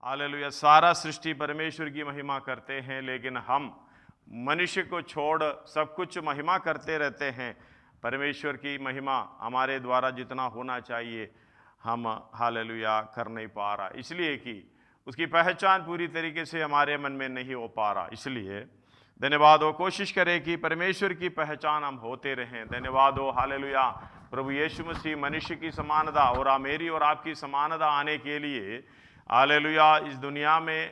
Hallelujah. सारा सृष्टि परमेश्वर की महिमा करते हैं, लेकिन हम मनुष्य को छोड़ सब कुछ महिमा करते रहते हैं। परमेश्वर की महिमा हमारे द्वारा जितना होना चाहिए हम हालेलुया कर नहीं पा रहा, इसलिए कि उसकी पहचान पूरी तरीके से हमारे मन में नहीं हो पा रहा। इसलिए धन्यवाद हो, कोशिश करें कि परमेश्वर की पहचान हम होते रहें। धन्यवाद हो, हालेलुया। प्रभु यीशु मसीह मनुष्य की समानता और मेरी और आपकी समानता आने के लिए हालेलुया इस दुनिया में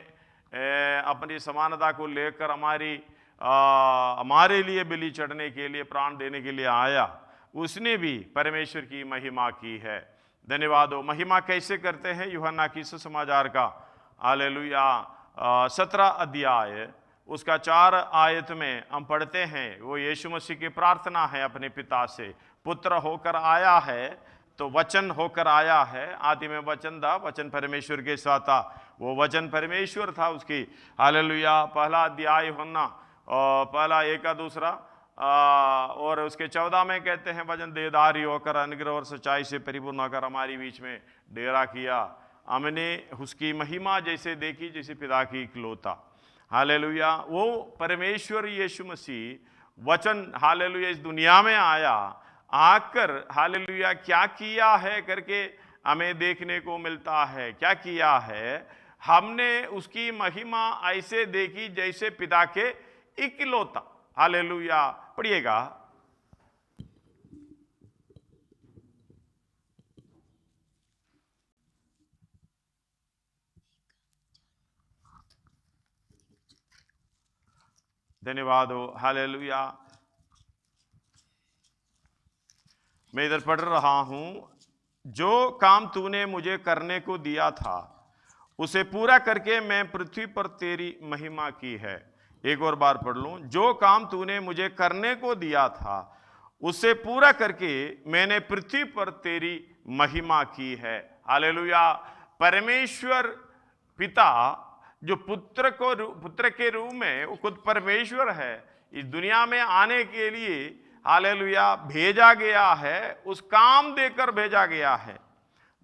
अपनी समानता को लेकर हमारे लिए बलि चढ़ने के लिए, प्राण देने के लिए आया। उसने भी परमेश्वर की महिमा की है। धन्यवाद हो। महिमा कैसे करते हैं? यूहन्ना की सुसमाचार का हालेलुया 17 अध्याय उसका 4 आयत में हम पढ़ते हैं, वो यीशु मसीह की प्रार्थना है अपने पिता से। पुत्र होकर आया है तो वचन होकर आया है। आदि में वचन था, वचन परमेश्वर के साथ था, वो वचन परमेश्वर था। उसकी हालेलुया पहला अध्याय यूहन्ना पहला 1-2 और उसके 14 में कहते हैं, वचन देहधारी होकर अनुग्रह और सच्चाई से परिपूर्ण होकर हमारे बीच में डेरा किया। हमने उसकी महिमा जैसे देखी जैसे पिता की इकलौता। हालेलुया। वो परमेश्वर यीशु मसीह वचन हालेलुया इस दुनिया में आया, आकर हालेलुया क्या किया है करके हमें देखने को मिलता है। क्या किया है? हमने उसकी महिमा ऐसे देखी जैसे पिता के इकलौता। हालेलुया। पढ़िएगा। धन्यवाद हो, हालेलुया। मैं इधर पढ़ रहा हूं, जो काम तूने मुझे करने को दिया था उसे पूरा करके मैं पृथ्वी पर तेरी महिमा की है। एक और बार पढ़ लूं, जो काम तूने मुझे करने को दिया था उसे पूरा करके मैंने पृथ्वी पर तेरी महिमा की है। हालेलुया। परमेश्वर पिता जो पुत्र के रूप में वो खुद परमेश्वर है, इस दुनिया में आने के लिए हालेलुया भेजा गया है, उस काम देकर भेजा गया है।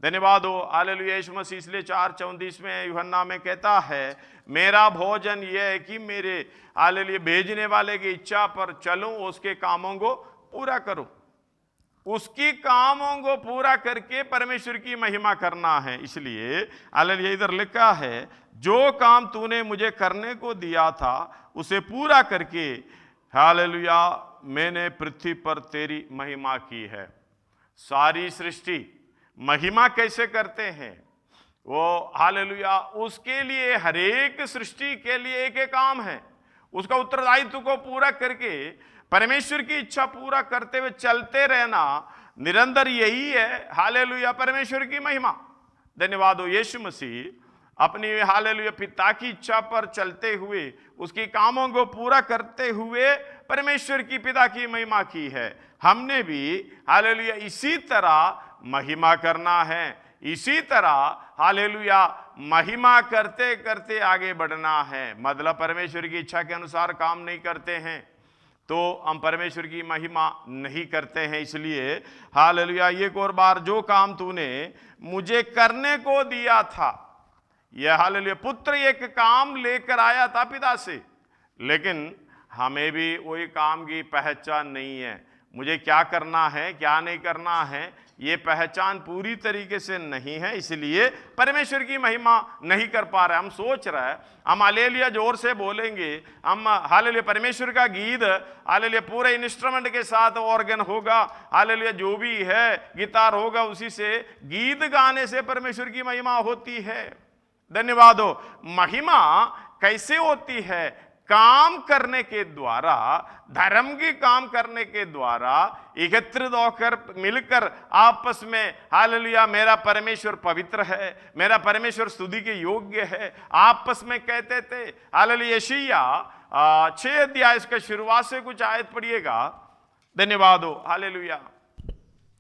धन्यवाद हो, हालेलुया। यीशु मसीह इसलिए 4:34 में यूहन्ना में कहता है, मेरा भोजन यह है कि मेरे हालेलुया भेजने वाले की इच्छा पर चलूं, उसके कामों को पूरा करूं। उसकी कामों को पूरा करके परमेश्वर की महिमा करना है। इसलिए हालेलुया इधर लिखा है, जो काम तूने मुझे करने को दिया था उसे पूरा करके हालेलुया मैंने पृथ्वी पर तेरी महिमा की है। सारी सृष्टि महिमा कैसे करते हैं? वो हालेलुया उसके लिए हर एक सृष्टि के लिए एक एक काम है। उसका उत्तरदायित्व को पूरा करके परमेश्वर की इच्छा पूरा करते हुए चलते रहना निरंतर यही है हालेलुया परमेश्वर की महिमा। धन्यवाद हो। यीशु मसीह अपनी हालेलुया पिता की इच्छा पर चलते हुए उसकी कामों को पूरा करते हुए परमेश्वर की पिता की महिमा की है। हमने भी हालेलुया इसी तरह महिमा करना है, इसी तरह हालेलुया महिमा करते करते आगे बढ़ना है। मतलब परमेश्वर की इच्छा के अनुसार काम नहीं करते हैं तो हम परमेश्वर की महिमा नहीं करते हैं। इसलिए हालेलुया एक और बार, जो काम तूने मुझे करने को दिया था, यह हालेलुया पुत्र एक काम लेकर आया था पिता से, लेकिन हमें भी वही काम की पहचान नहीं है। मुझे क्या करना है क्या नहीं करना है ये पहचान पूरी तरीके से नहीं है, इसलिए परमेश्वर की महिमा नहीं कर पा रहे। हम सोच रहे हैं हम हालेलुया जोर से बोलेंगे, हम हालेलुया परमेश्वर का गीत हालेलुया पूरे इंस्ट्रूमेंट के साथ, ऑर्गन होगा हालेलुया जो भी है गिटार होगा, उसी से गीत गाने से परमेश्वर की महिमा होती है। धन्यवाद हो। महिमा कैसे होती है? काम करने के द्वारा, धर्म की काम करने के द्वारा एकत्रित होकर मिलकर आपस में हालेलुया मेरा परमेश्वर पवित्र है, मेरा परमेश्वर स्तुति के योग्य है, आपस में कहते थे। हालेलुया यशायाह 6 अध्याय इसका शुरुआत से कुछ आयत पढ़िएगा। धन्यवाद हो। हालेलुया।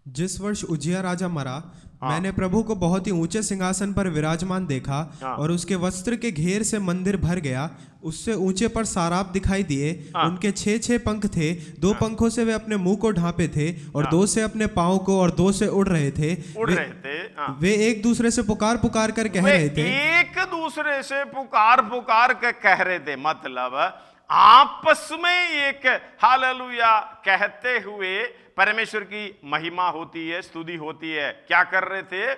जिस वर्ष उजिया राजा मरा मैंने प्रभु को बहुत ही ऊंचे सिंहासन पर विराजमान देखा, और उसके वस्त्र के घेर से मंदिर भर गया। उससे ऊंचे पर साराप दिखाई दिए, उनके 6 पंख थे। 2 पंखों से वे अपने मुंह को ढांपे थे, और 2 से अपने पाँव को, और 2 से उड़ रहे थे। वे एक दूसरे से पुकार पुकार कर कह रहे थे, एक दूसरे से पुकार पुकार के कह रहे थे, मतलब आपस में एक हालेलुया कहते हुए परमेश्वर की महिमा होती है, स्तुति होती है। क्या कर रहे थे?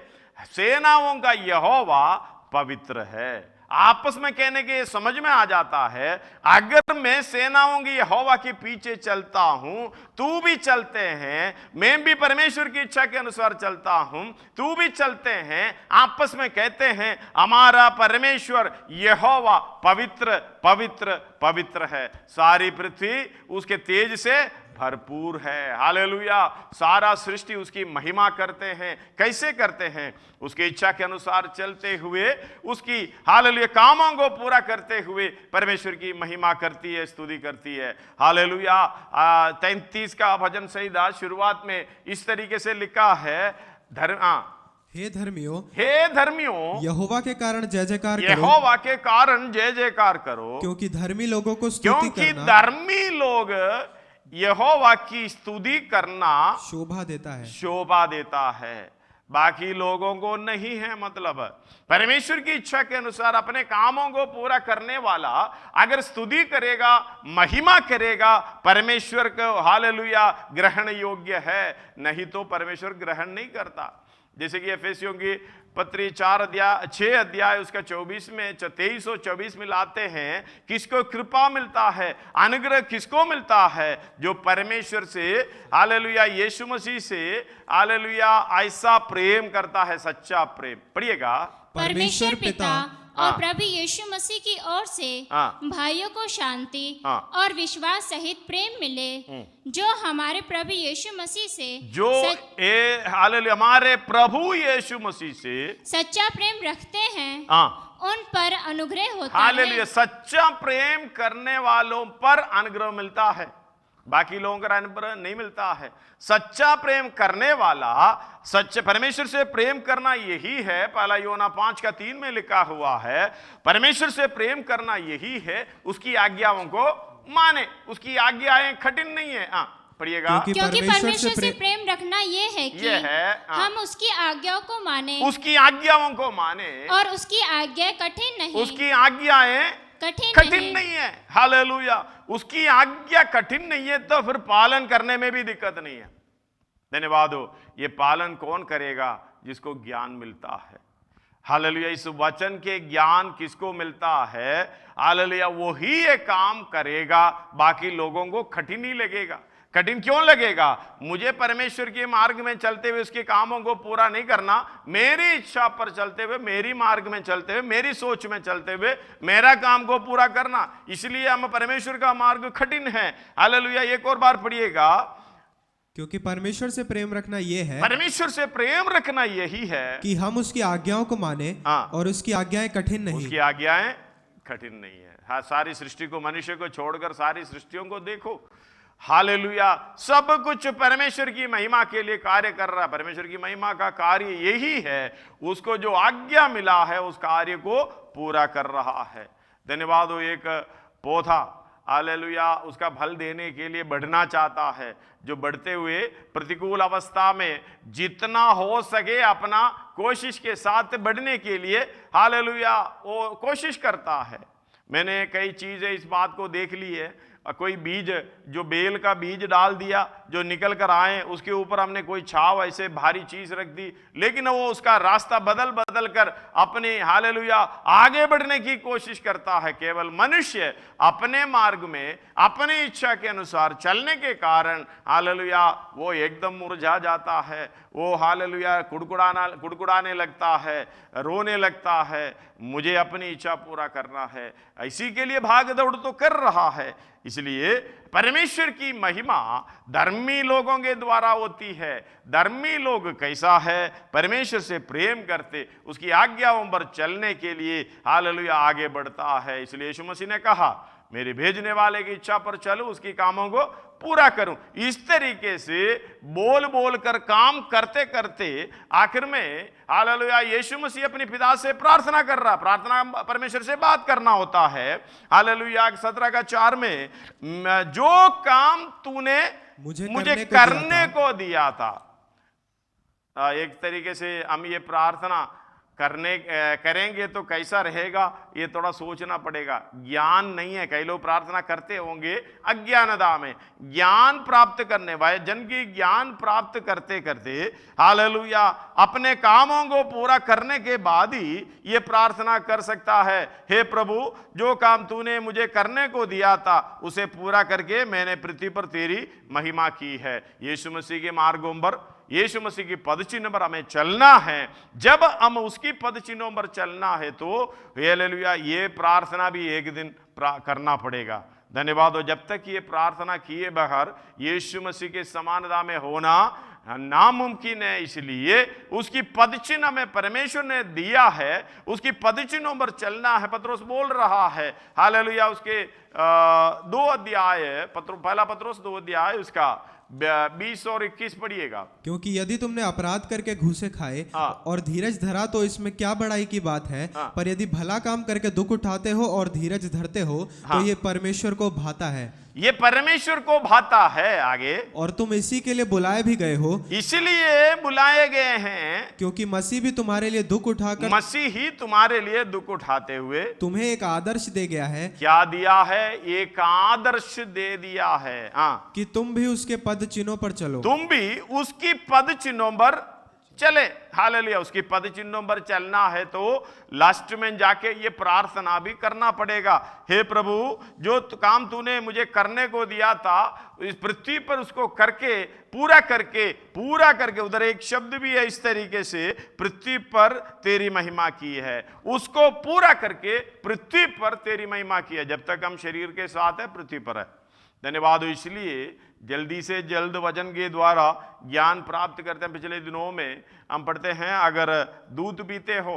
सेनाओं का यहोवा पवित्र है। आपस में कहने के समझ में आ जाता है, अगर मैं सेनाओं की यहोवा के पीछे चलता हूं, तू भी चलते हैं, मैं भी परमेश्वर की इच्छा के अनुसार चलता हूं, तू भी चलते हैं, आपस में कहते हैं हमारा परमेश्वर यहोवा पवित्र पवित्र पवित्र है, सारी पृथ्वी उसके तेज से भरपूर है। हालेलुया। सारा सृष्टि उसकी महिमा करते हैं। कैसे करते हैं? उसकी इच्छा के अनुसार चलते हुए, उसकी हालेलुया कामों को पूरा करते हुए परमेश्वर की महिमा करती है, स्तुति करती है। हालेलुया। 33 का भजन संहिता शुरुआत में इस तरीके से लिखा है, हे धर्मियों, हे धर्मियों, यहोवा के कारण जय जयकार करो, यहोवा के कारण जय जयकार करो, क्योंकि धर्मी लोगों को स्तुति क्योंकि करना, धर्मी लोग यहोवा की स्तुति करना शोभा देता है, शोभा देता है, बाकी लोगों को नहीं है। मतलब परमेश्वर की इच्छा के अनुसार अपने कामों को पूरा करने वाला अगर स्तुति करेगा, महिमा करेगा, परमेश्वर को हालेलुया ग्रहण योग्य है, नहीं तो परमेश्वर ग्रहण नहीं करता। जैसे कि एफेसियों की पत्री 6 अध्याय उसका 24 में 23 और 24 में लाते हैं, किसको कृपा मिलता है, अनुग्रह किसको मिलता है? जो परमेश्वर से हालेलुया यीशु मसीह से हालेलुया ऐसा प्रेम करता है, सच्चा प्रेम। पढ़िएगा। परमेश्वर पिता और प्रभु यीशु मसीह की ओर से भाइयों को शांति और विश्वास सहित प्रेम मिले, जो हमारे प्रभु यीशु मसीह से हालेलुया हमारे प्रभु यीशु मसीह से सच्चा प्रेम रखते हैं, उन पर अनुग्रह होता हालेलुया। सच्चा प्रेम करने वालों पर अनुग्रह मिलता है, बाकी लोगों का अनुग्रह नहीं मिलता है। सच्चा प्रेम करने वाला, सच्चे परमेश्वर से प्रेम करना यही है। पहला योना 5:3 में लिखा हुआ है, परमेश्वर से प्रेम करना यही है, उसकी आज्ञाओं को माने। उसकी आज्ञाएं कठिन नहीं है। पढ़िएगा। क्योंकि परमेश्वर से प्रेम रखना ये है कि हम उसकी आज्ञाओं को माने, उसकी आज्ञाओं को माने, और उसकी आज्ञाएं कठिन नहीं, उसकी आज्ञाएं कठिन नहीं है। हालेलुया। उसकी आज्ञा कठिन नहीं है तो फिर पालन करने में भी दिक्कत नहीं है। धन्यवाद हो। ये पालन कौन करेगा? जिसको ज्ञान मिलता है। हालेलुया। इस वचन के ज्ञान किसको मिलता है? हालेलुया। वो ही ये काम करेगा, बाकी लोगों को कठिन ही लगेगा। कठिन क्यों लगेगा? मुझे परमेश्वर के मार्ग में चलते हुए उसके कामों को पूरा नहीं करना, मेरी इच्छा पर चलते हुए, मेरी मार्ग में चलते हुए, मेरी सोच में चलते हुए मेरा काम को पूरा करना, इसलिए हम परमेश्वर का मार्ग कठिन है। हालेलुया। एक और बार पढ़िएगा। क्योंकि परमेश्वर से प्रेम रखना ये है, परमेश्वर से प्रेम रखना यही है कि हम उसकी आज्ञाओं को माने, और उसकी आज्ञाएं कठिन नहीं। उसकी आज्ञाएं कठिन नहीं है। हाँ, सारी सृष्टि को, मनुष्य को छोड़कर सारी सृष्टियों को देखो। हालेलुया। सब कुछ परमेश्वर की महिमा के लिए कार्य कर रहा है। परमेश्वर की महिमा का कार्य यही है, उसको जो आज्ञा मिला है उस कार्य को पूरा कर रहा है। धन्यवाद हो। एक पौधा हालेलुया उसका फल देने के लिए बढ़ना चाहता है, जो बढ़ते हुए प्रतिकूल अवस्था में जितना हो सके अपना कोशिश के साथ बढ़ने के लिए हालेलुया वो कोशिश करता है। मैंने कई चीजें इस बात को देख ली है। कोई बीज, जो बेल का बीज डाल दिया, जो निकल कर आए, उसके ऊपर हमने कोई छाव ऐसे भारी चीज रख दी, लेकिन वो उसका रास्ता बदल बदल कर अपने हालेलुया आगे बढ़ने की कोशिश करता है। केवल मनुष्य अपने मार्ग में अपनी इच्छा के अनुसार चलने के कारण हालेलुया वो एकदम मुरझा जाता है। वो हालेलुया कुड़कुड़ाने लगता है, रोने लगता है, मुझे अपनी इच्छा पूरा करना है। इसी के लिए भाग दौड़ तो कर रहा है। इसलिए परमेश्वर की महिमा धर्मी लोगों के द्वारा होती है। धर्मी लोग कैसा है? परमेश्वर से प्रेम करते, उसकी आज्ञाओं पर चलने के लिए हालेलुया आगे बढ़ता है। इसलिए यीशु मसीह ने कहा, मेरे भेजने वाले की इच्छा पर चलो, उसकी कामों को पूरा करूं। इस तरीके से बोल बोल कर काम करते करते आखिर में हालेलुया यीशु मसीह अपने पिता से प्रार्थना कर रहा, प्रार्थना परमेश्वर से बात करना होता है। हालेलुया 17:4 में जो काम तूने मुझे करने को दिया था। एक तरीके से हम ये प्रार्थना करेंगे तो कैसा रहेगा, ये थोड़ा सोचना पड़ेगा। ज्ञान नहीं है, कई लोग प्रार्थना करते होंगे अज्ञानता में। ज्ञान प्राप्त करने वाले जन की ज्ञान प्राप्त करते करते हालेलुया अपने कामों को पूरा करने के बाद ही ये प्रार्थना कर सकता है, हे प्रभु जो काम तूने मुझे करने को दिया था उसे पूरा करके मैंने पृथ्वी पर तेरी महिमा की है। यीशु मसीह के मार्गों पर, यीशु मसीह की पद चिन्ह पर हमें चलना है। जब हम उसकी पद चिन्हों पर चलना है तो हालेलुया ये प्रार्थना भी एक दिन करना पड़ेगा। धन्यवाद हो। जब तक ये प्रार्थना किए बगैर यीशु मसीह के समानता में होना नामुमकिन है, इसलिए उसकी पद चिन्ह हमें परमेश्वर ने दिया है, उसकी पद चिन्हों पर चलना है। पत्रोस बोल रहा है हालेलुया उसके 2 अध्याय, पहला पत्रोस 2 अध्याय उसका 20 और 21 पढ़िएगा। क्योंकि यदि तुमने अपराध करके घूसे खाए और धीरज धरा तो इसमें क्या बड़ाई की बात है, पर यदि भला काम करके दुख उठाते हो और धीरज धरते हो तो ये परमेश्वर को भाता है। ये परमेश्वर को भाता है। आगे, और तुम इसी के लिए बुलाए भी गए हो, इसलिए बुलाए गए हैं क्योंकि मसीह भी तुम्हारे लिए दुख उठाकर, मसीह ही तुम्हारे लिए दुख उठाते हुए तुम्हें एक आदर्श दे गया है। क्या दिया है? एक आदर्श दे दिया है कि तुम भी उसके पद चिन्हों पर चलो, तुम भी उसकी पद चिन्हों पर चले। हालेलुया उसकी पद चिन्हों पर चलना है तो लास्ट में जाके ये प्रार्थना भी करना पड़ेगा, हे प्रभु जो काम तूने मुझे करने को दिया था इस पृथ्वी पर उसको करके पूरा करके उधर एक शब्द भी है इस तरीके से, पृथ्वी पर तेरी महिमा की है, उसको पूरा करके पृथ्वी पर तेरी महिमा की है। जब तक हम शरीर के साथ है पृथ्वी पर है। धन्यवाद हो। इसलिए जल्दी से जल्द वचन के द्वारा ज्ञान प्राप्त करते हैं। पिछले दिनों में हम पढ़ते हैं अगर दूध पीते हो,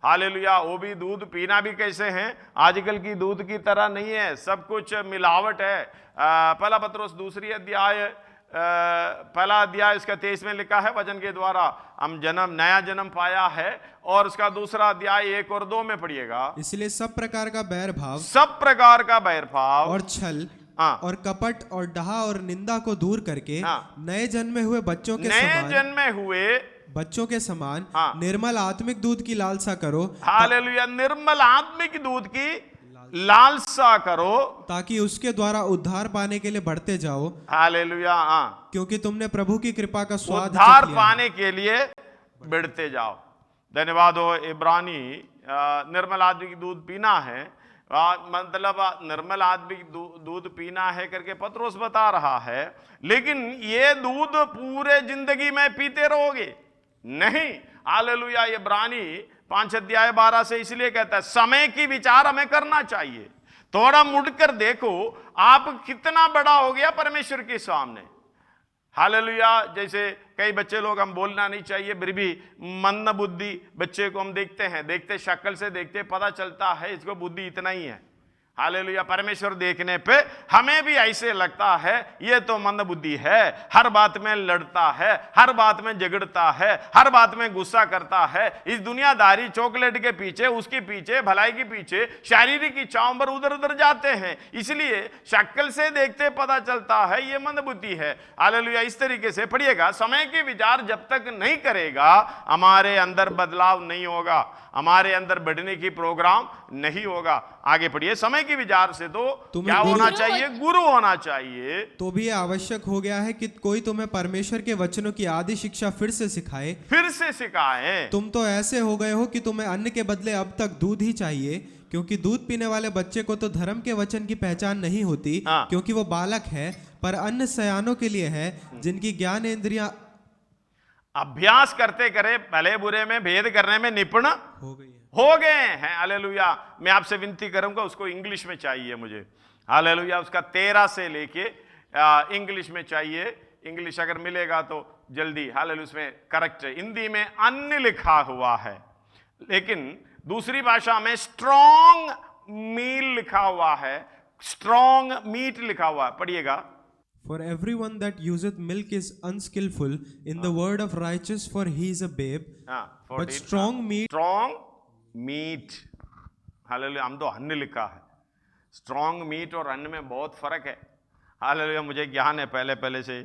हालेलुया वो भी दूध पीना भी कैसे है, आजकल की दूध की तरह नहीं है, सब कुछ मिलावट है। पहला पत्रोस 2 अध्याय पहला अध्याय उसका 23 में लिखा है वचन के द्वारा हम नया जन्म पाया है, और उसका 2 अध्याय 1 और 2 में पढ़िएगा। इसलिए सब प्रकार का बैर भाव और छल और कपट और डहा और निंदा को दूर करके नए जन्मे हुए बच्चों के समान निर्मल आत्मिक दूध की लालसा करो। हालेलुया निर्मल आत्मिक दूध की लालसा करो ताकि उसके द्वारा उद्धार पाने के लिए बढ़ते जाओ। हालेलुया क्योंकि तुमने प्रभु की कृपा का स्वाद उद्धार पाने के लिए बढ़ते जाओ। धन्यवाद हो। इब्रानी निर्मल आत्मिक दूध पीना है, मतलब निर्मल आत्मिक दूध पीना है करके पत्रोस बता रहा है, लेकिन ये दूध पूरे जिंदगी में पीते रहोगे नहीं। हालेलुया इब्रानी 5 अध्याय 12 से इसलिए कहता है समय की विचार हमें करना चाहिए। थोड़ा मुड़कर देखो आप कितना बड़ा हो गया परमेश्वर के सामने। हालेलुया जैसे कई बच्चे लोग, हम बोलना नहीं चाहिए, फिर भी मंद बुद्धि बच्चे को हम देखते शक्ल से देखते पता चलता है इसको बुद्धि इतना ही है। हालेलुया परमेश्वर देखने पे हमें भी ऐसे लगता है ये तो मंद बुद्धि है, हर बात में लड़ता है, हर बात में झगड़ता है, हर बात में गुस्सा करता है। इस दुनियादारी चॉकलेट के पीछे, उसके पीछे, भलाई के पीछे, शारीरिक इच्छाओं पर उधर उधर जाते हैं, इसलिए शक्ल से देखते पता चलता है ये मंद बुद्धि है। हालेलुया इस तरीके से पढ़िएगा, समय के विचार जब तक नहीं करेगा हमारे अंदर बदलाव नहीं होगा, हमारे अंदर बढ़ने की प्रोग्राम नहीं होगा। आगे पढ़िए, समय के विचार से तो क्या होना चाहिए? गुरु होना चाहिए। तो भी यह आवश्यक हो गया है कि कोई तुम्हें परमेश्वर के वचनों की आदि शिक्षा फिर से सिखाए। तुम तो ऐसे हो गए हो कि तुम्हें अन्न के बदले अब तक दूध ही चाहिए, क्योंकि दूध पीने वाले बच्चे को तो धर्म के वचन की पहचान नहीं होती, क्योंकि वो बालक है, पर अन्न सयानों के लिए है जिनकी ज्ञान इंद्रियां अभ्यास करते करे भले बुरे में भेद करने में निपुण हो गए हैं। हालेलुया मैं आपसे विनती करूंगा, उसको इंग्लिश में चाहिए मुझे। हालेलुया उसका 13 से लेके इंग्लिश में चाहिए। इंग्लिश अगर मिलेगा तो जल्दी। हालेलुया उसमें करेक्ट हिंदी में अन्न लिखा हुआ है, लेकिन दूसरी भाषा में स्ट्रॉन्ग मील लिखा हुआ है, स्ट्रॉन्ग मीट लिखा हुआ है। पढ़िएगा। For everyone that useth milk is unskillful in the word of righteous, for he is a babe. But strong meat, strong meat, hallelujah. हम तो अन्न लिखा है, स्ट्रॉन्ग मीट और अन्न में बहुत फर्क है। हालेलुया। मुझे ज्ञान है पहले से,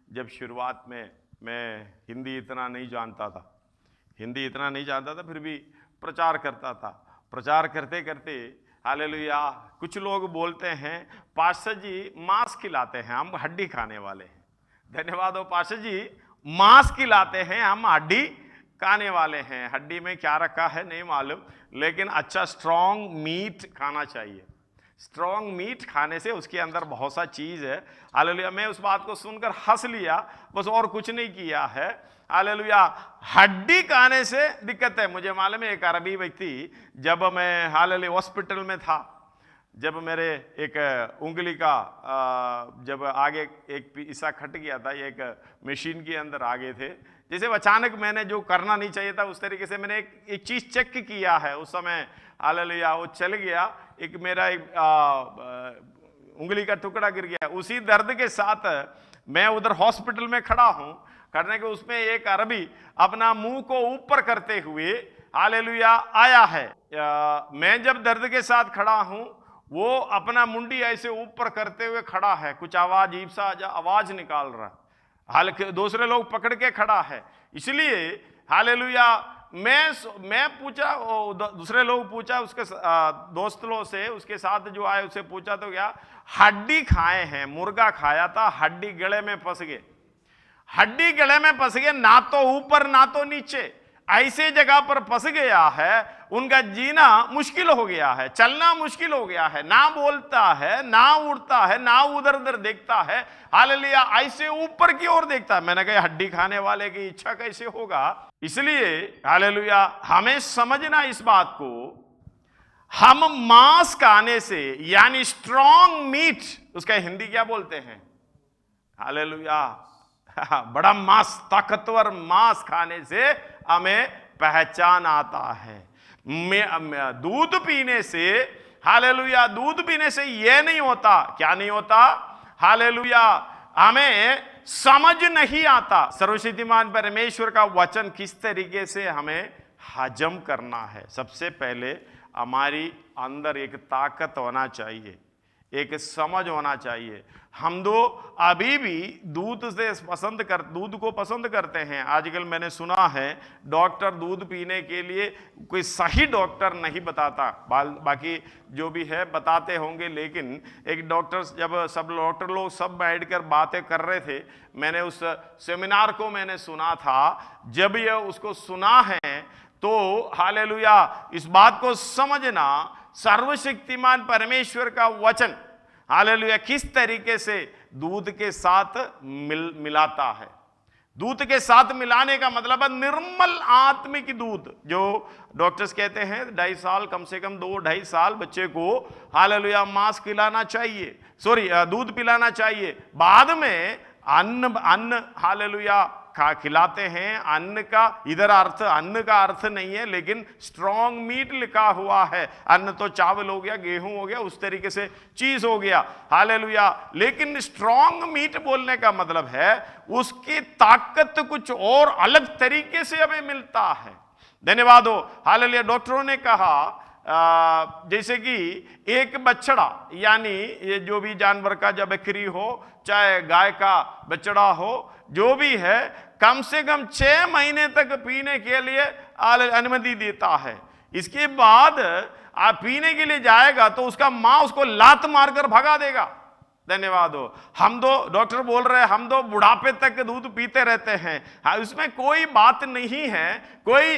जब शुरुआत में मैं हिंदी इतना नहीं जानता था, फिर भी प्रचार करता था। प्रचार करते करते हालेलुया, कुछ लोग बोलते हैं पास्टर जी मांस खिलाते हैं, हम हड्डी खाने वाले हैं। धन्यवाद हो पास्टर जी, मांस खिलाते हैं, हम हड्डी खाने वाले हैं। हड्डी में क्या रखा है नहीं मालूम, लेकिन अच्छा स्ट्रॉन्ग मीट खाना चाहिए। स्ट्रॉन्ग मीट खाने से उसके अंदर बहुत सा चीज़ है। हालेलुया। मैं उस बात को सुनकर हंस लिया, बस और कुछ नहीं किया है। हालेलुया। हड्डी खाने से दिक्कत है। मुझे मालूम है एक अरबी व्यक्ति, जब मैं हालेलुया हॉस्पिटल में था, जब मेरे एक उंगली का जब आगे एक हिस्सा खट गया था, एक मशीन के अंदर आगे थे, जैसे अचानक मैंने जो करना नहीं चाहिए था उस तरीके से मैंने एक चीज़ चेक किया है। उस समय हालेलुया वो चल गया, एक मेरा उंगली का टुकड़ा गिर गया। उसी दर्द के साथ मैं उधर हॉस्पिटल में खड़ा हूं, करने के उसमें एक अरबी अपना मुंह को ऊपर करते हुए हालेलुया आया है। मैं जब दर्द के साथ खड़ा हूं, वो अपना मुंडी ऐसे ऊपर करते हुए खड़ा है, कुछ आवाज अजीब सा आवाज निकाल रहा है। हालांकि दूसरे लोग पकड़ के खड़ा है, इसलिए हालेलुया मैं पूछा, दूसरे लोग पूछा उसके दोस्त लोग से, उसके साथ जो आए उससे पूछा तो क्या हड्डी खाए हैं, मुर्गा खाया था, हड्डी गले में फंस गए। हड्डी गले में फंस गए, ना तो ऊपर ना तो नीचे, ऐसे जगह पर फंस गया है। उनका जीना मुश्किल हो गया है, चलना मुश्किल हो गया है, ना बोलता है, ना उड़ता है, ना उधर उधर देखता है। हालेलुया। ऐसे ऊपर की ओर देखता है। मैंने कहा हड्डी खाने वाले की इच्छा कैसे होगा? इसलिए हालेलुया हमें समझना इस बात को, हम मांस खाने से यानी स्ट्रॉन्ग मीट, उसका हिंदी क्या बोलते हैं? हालेलुया। बड़ा मांस, ताकतवर मांस खाने से हमें पहचान आता है। दूध पीने से हालेलुया, दूध पीने से यह नहीं होता, क्या नहीं होता? हालेलुया हमें समझ नहीं आता सर्वशक्तिमान परमेश्वर का वचन किस तरीके से हमें हजम करना है। सबसे पहले हमारी अंदर एक ताकत होना चाहिए, एक समझ होना चाहिए। हम दो अभी भी दूध को पसंद करते हैं। आजकल मैंने सुना है डॉक्टर दूध पीने के लिए कोई सही डॉक्टर नहीं बताता, बाकी जो भी है बताते होंगे, लेकिन एक डॉक्टर, जब सब डॉक्टर लोग सब बैठकर बातें कर रहे थे, मैंने उस सेमिनार को मैंने सुना था। जब ये उसको सुना है तो हालेलुया इस बात को समझना, सर्वशक्तिमान परमेश्वर का वचन हालेलुया किस तरीके से दूध के साथ मिलाता है। दूध के साथ मिलाने का मतलब है निर्मल आत्मिक दूध, जो डॉक्टर्स कहते हैं 2.5 साल, कम से कम 2-2.5 साल बच्चे को हालेलुया मांस खिलाना चाहिए, दूध पिलाना चाहिए। बाद में अन्न हालेलुया खिलाते हैं। अन्न का इधर अर्थ, अन्न का अर्थ नहीं है, लेकिन स्ट्रॉन्ग मीट लिखा हुआ है। अन्न तो चावल हो गया, गेहूं हो गया, उस तरीके से चीज हो गया। हालेलुया। लेकिन स्ट्रॉन्ग मीट बोलने का मतलब है उसकी ताकत कुछ और अलग तरीके से हमें मिलता है। धन्यवाद हो। हालेलुया। डॉक्टरों ने कहा जैसे कि एक बछड़ा, यानी ये जो भी जानवर का, जब बकरी हो चाहे गाय का बछड़ा हो, जो भी है, कम से कम 6 महीने तक पीने के लिए अनुमति देता है। इसके बाद आप पीने के लिए जाएगा तो उसका मां उसको लात मारकर भगा देगा। धन्यवाद हो। हम दो डॉक्टर बोल रहे हैं हम दो बुढ़ापे तक दूध पीते रहते हैं। हाँ, उसमें कोई बात नहीं है, कोई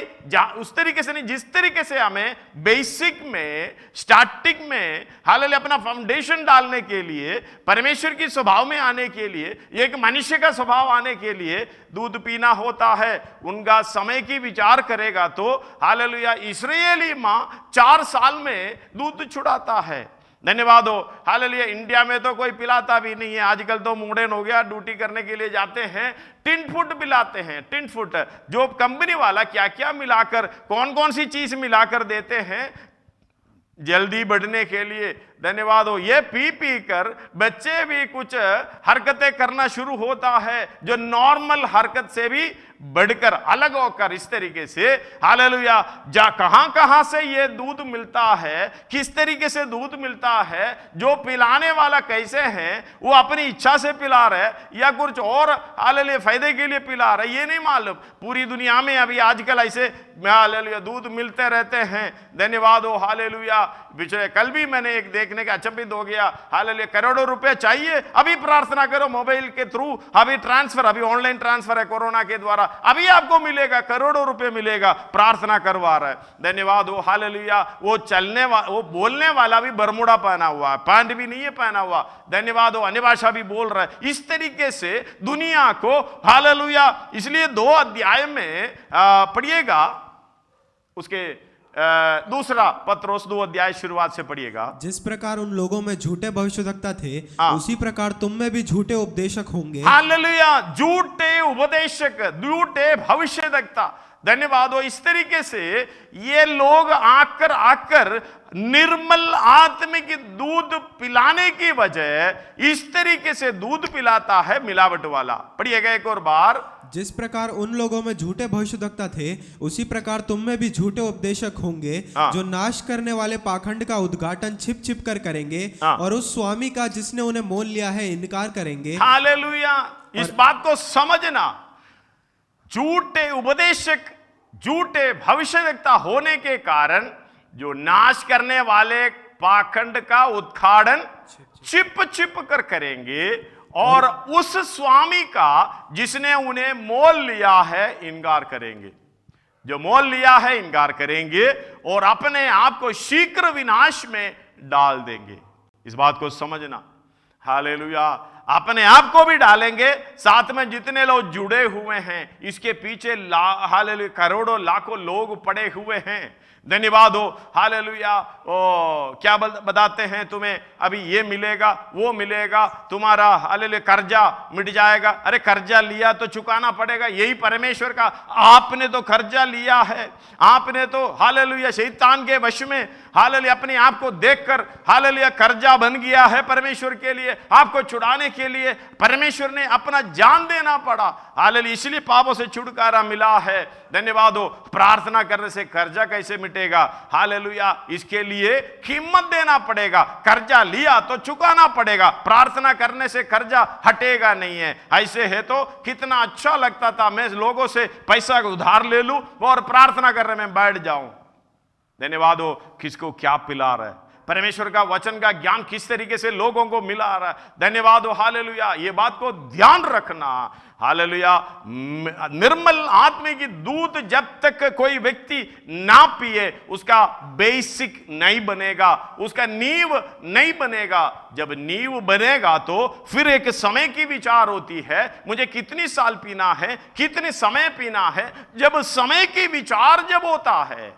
उस तरीके से नहीं जिस तरीके से हमें बेसिक में, स्टार्टिंग में हालेलुया अपना फाउंडेशन डालने के लिए, परमेश्वर की स्वभाव में आने के लिए, एक मनुष्य का स्वभाव आने के लिए दूध पीना होता है। उनका समय की विचार करेगा तो हालेलुया इस्राएली मां 4 साल में दूध छुड़ाता है। धन्यवाद हो। हालेलुया। इंडिया में तो कोई पिलाता भी नहीं है। आजकल तो मॉडर्न हो गया, ड्यूटी करने के लिए जाते हैं टिन फूड पिलाते हैं। टिन फूड जो कंपनी वाला क्या क्या मिलाकर, कौन कौन सी चीज मिलाकर देते हैं जल्दी बढ़ने के लिए। धन्यवाद हो, ये पी पी कर बच्चे भी कुछ हरकतें करना शुरू होता है जो नॉर्मल हरकत से भी बढ़कर अलग होकर इस तरीके से हालेलुया जा कहां से ये दूध मिलता है, किस तरीके से दूध मिलता है, जो पिलाने वाला कैसे है, वो अपनी इच्छा से पिला रहा है या कुछ और हालेलुया फायदे के लिए पिला रहा है, ये नहीं मालूम। पूरी दुनिया में अभी आजकल ऐसे हालेलुया दूध मिलते रहते हैं। धन्यवाद हो हालेलुया। पिछले कल भी मैंने एक देखने का अचंभित हो गया, हालेलुया करोड़ों रुपए चाहिए, अभी प्रार्थना करो मोबाइल के थ्रू, अभी ट्रांसफर, अभी ऑनलाइन ट्रांसफर है कोरोना के द्वारा, अभी आपको मिलेगा, करोड़ों रुपए मिलेगा, प्रार्थना करवा रहा है। धन्यवाद हो हालेलुया। वो वो बोलने वाला भी बरमुडा पहना हुआ है, पैंट भी नहीं है पहना हुआ। धन्यवाद हो, अन्य भाषा भी बोल रहा है। इस तरीके से दुनिया को हालेलुया, इसलिए 2 अध्याय में पढ़िएगा, उसके दूसरा पत्रोस 2 अध्याय शुरुआत से पढ़िएगा। जिस प्रकार उन लोगों में झूठे भविष्यवक्ता थे, उसी प्रकार तुम में भी झूठे उपदेशक होंगे। हालेलुया, झूठे उपदेशक, झूठे भविष्यवक्ता। धन्यवाद हो। इस तरीके से ये लोग आकर निर्मल आत्मिक दूध पिलाने की बजाय इस तरीके से दूध पिलाता है मिलावट वाला। पढ़िएगा एक और बार। जिस प्रकार उन लोगों में झूठे भविष्यवक्ता थे, उसी प्रकार तुम में भी झूठे उपदेशक होंगे, जो नाश करने वाले पाखंड का उद्घाटन छिप छिप कर करेंगे और उस स्वामी का जिसने उन्हें मोल लिया है इनकार करेंगे। हालेलुया। इस बात को समझना, झूठे उपदेशक, झूठे भविष्यवक्ता होने के कारण जो नाश करने वाले पाखंड का उद्घाटन छिप छिप कर करेंगे और उस स्वामी का जिसने उन्हें मोल लिया है इनकार करेंगे। जो मोल लिया है इनकार करेंगे और अपने आप को शीघ्र विनाश में डाल देंगे। इस बात को समझना। हालेलुया। अपने आप को भी डालेंगे, साथ में जितने लोग जुड़े हुए हैं, इसके पीछे हालेलुया करोड़ों लाखों लोग पड़े हुए हैं। धन्यवाद हो हालेलुया। क्या बताते हैं तुम्हें, अभी ये मिलेगा, वो मिलेगा, तुम्हारा हालेलुया कर्जा मिट जाएगा। अरे कर्जा लिया तो चुकाना पड़ेगा, यही परमेश्वर का। आपने तो कर्जा लिया है, आपने तो हालेलुया शैतान के वश में हालेलुया अपने आप को देखकर हालेलुया कर्जा बन गया है परमेश्वर के लिए। आपको छुड़ाने के लिए परमेश्वर ने अपना जान देना पड़ा। हालेलुया, इसलिए पापों से छुटकारा मिला है। धन्यवाद हो। प्रार्थना करने से कर्जा कैसे मिटेगा? हालेलुया, इसके लिए कीमत देना पड़ेगा। कर्जा लिया तो चुकाना पड़ेगा। प्रार्थना करने से कर्जा हटेगा नहीं है। ऐसे है तो कितना अच्छा लगता था मैं लोगों से पैसा उधार ले लूं और प्रार्थना करने में बैठ जाऊं। धन्यवाद हो। किसको क्या पिला रहा है? परमेश्वर का वचन का ज्ञान किस तरीके से लोगों को मिला रहा है। धन्यवाद हो हालेलुया। ये बात को ध्यान रखना। हालेलुया। निर्मल आत्मा की दूध जब तक कोई व्यक्ति ना पिए उसका बेसिक नहीं बनेगा, उसका नींव नहीं बनेगा। जब नींव बनेगा तो फिर एक समय की विचार होती है, मुझे कितनी साल पीना है, कितने समय पीना है। जब समय की विचार जब होता है,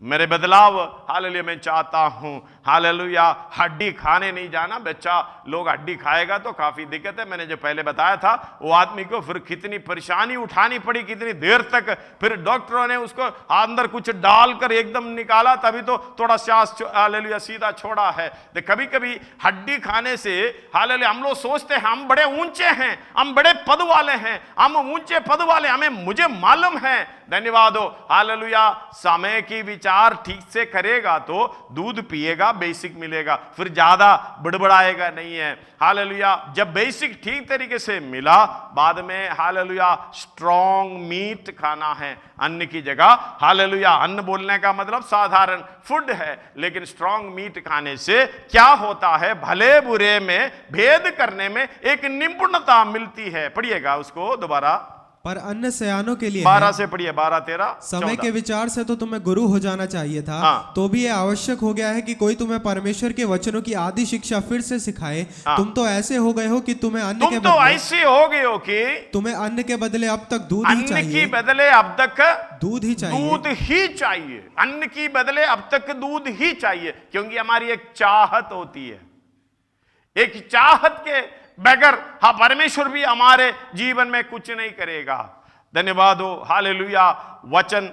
मेरे बदलाव हालेलुया मैं चाहता हूं। हालेलुया। हड्डी खाने नहीं जाना। बच्चा लोग हड्डी खाएगा तो काफी दिक्कत है। मैंने जो पहले बताया था, वो आदमी को फिर कितनी परेशानी उठानी पड़ी, कितनी देर तक। फिर डॉक्टरों ने उसको अंदर कुछ डालकर एकदम निकाला, तभी तो थोड़ा सांस हालेलुया सीधा छोड़ा है। तो कभी कभी हड्डी खाने से हालेलुया हम लोग सोचते हैं हम बड़े ऊंचे हैं, हम बड़े पद वाले हैं, हम ऊंचे पद वाले, हमें मुझे मालूम है। धन्यवाद हो हालेलुया। समय की विचार ठीक से करेगा तो दूध पिएगा, बेसिक मिलेगा, फिर ज्यादा बड़बड़ाएगा नहीं है। हालेलुया। जब बेसिक ठीक तरीके से मिला, बाद में हालेलुया स्ट्रॉन्ग मीट खाना है अन्न की जगह। हालेलुया। अन्न बोलने का मतलब साधारण फूड है, लेकिन स्ट्रॉन्ग मीट खाने से क्या होता है, भले बुरे में भेद करने में एक निपुणता मिलती है। पढ़िएगा उसको दोबारा। पर अन्य सयानों के लिए 12 से पढ़िए, 12-13। समय के विचार से तो तुम्हें गुरु हो जाना चाहिए था। तो भी यह आवश्यक हो गया है कि कोई तुम्हें परमेश्वर के वचनों की आदि शिक्षा फिर से सिखाए। तुम तो ऐसे हो गए हो कि तुम्हें अन्न के बदले ऐसे हो गए हो कि तुम्हें अन्न के बदले अब तक दूध ही चाहिए। अन्न के बदले अब तक दूध ही चाहिए। दूध ही चाहिए। अन्न की बदले अब तक दूध ही चाहिए, क्योंकि हमारी एक चाहत होती है। एक चाहत के बगैर हाँ परमेश्वर भी हमारे जीवन में कुछ नहीं करेगा। धन्यवाद हो हालेलुया। वचन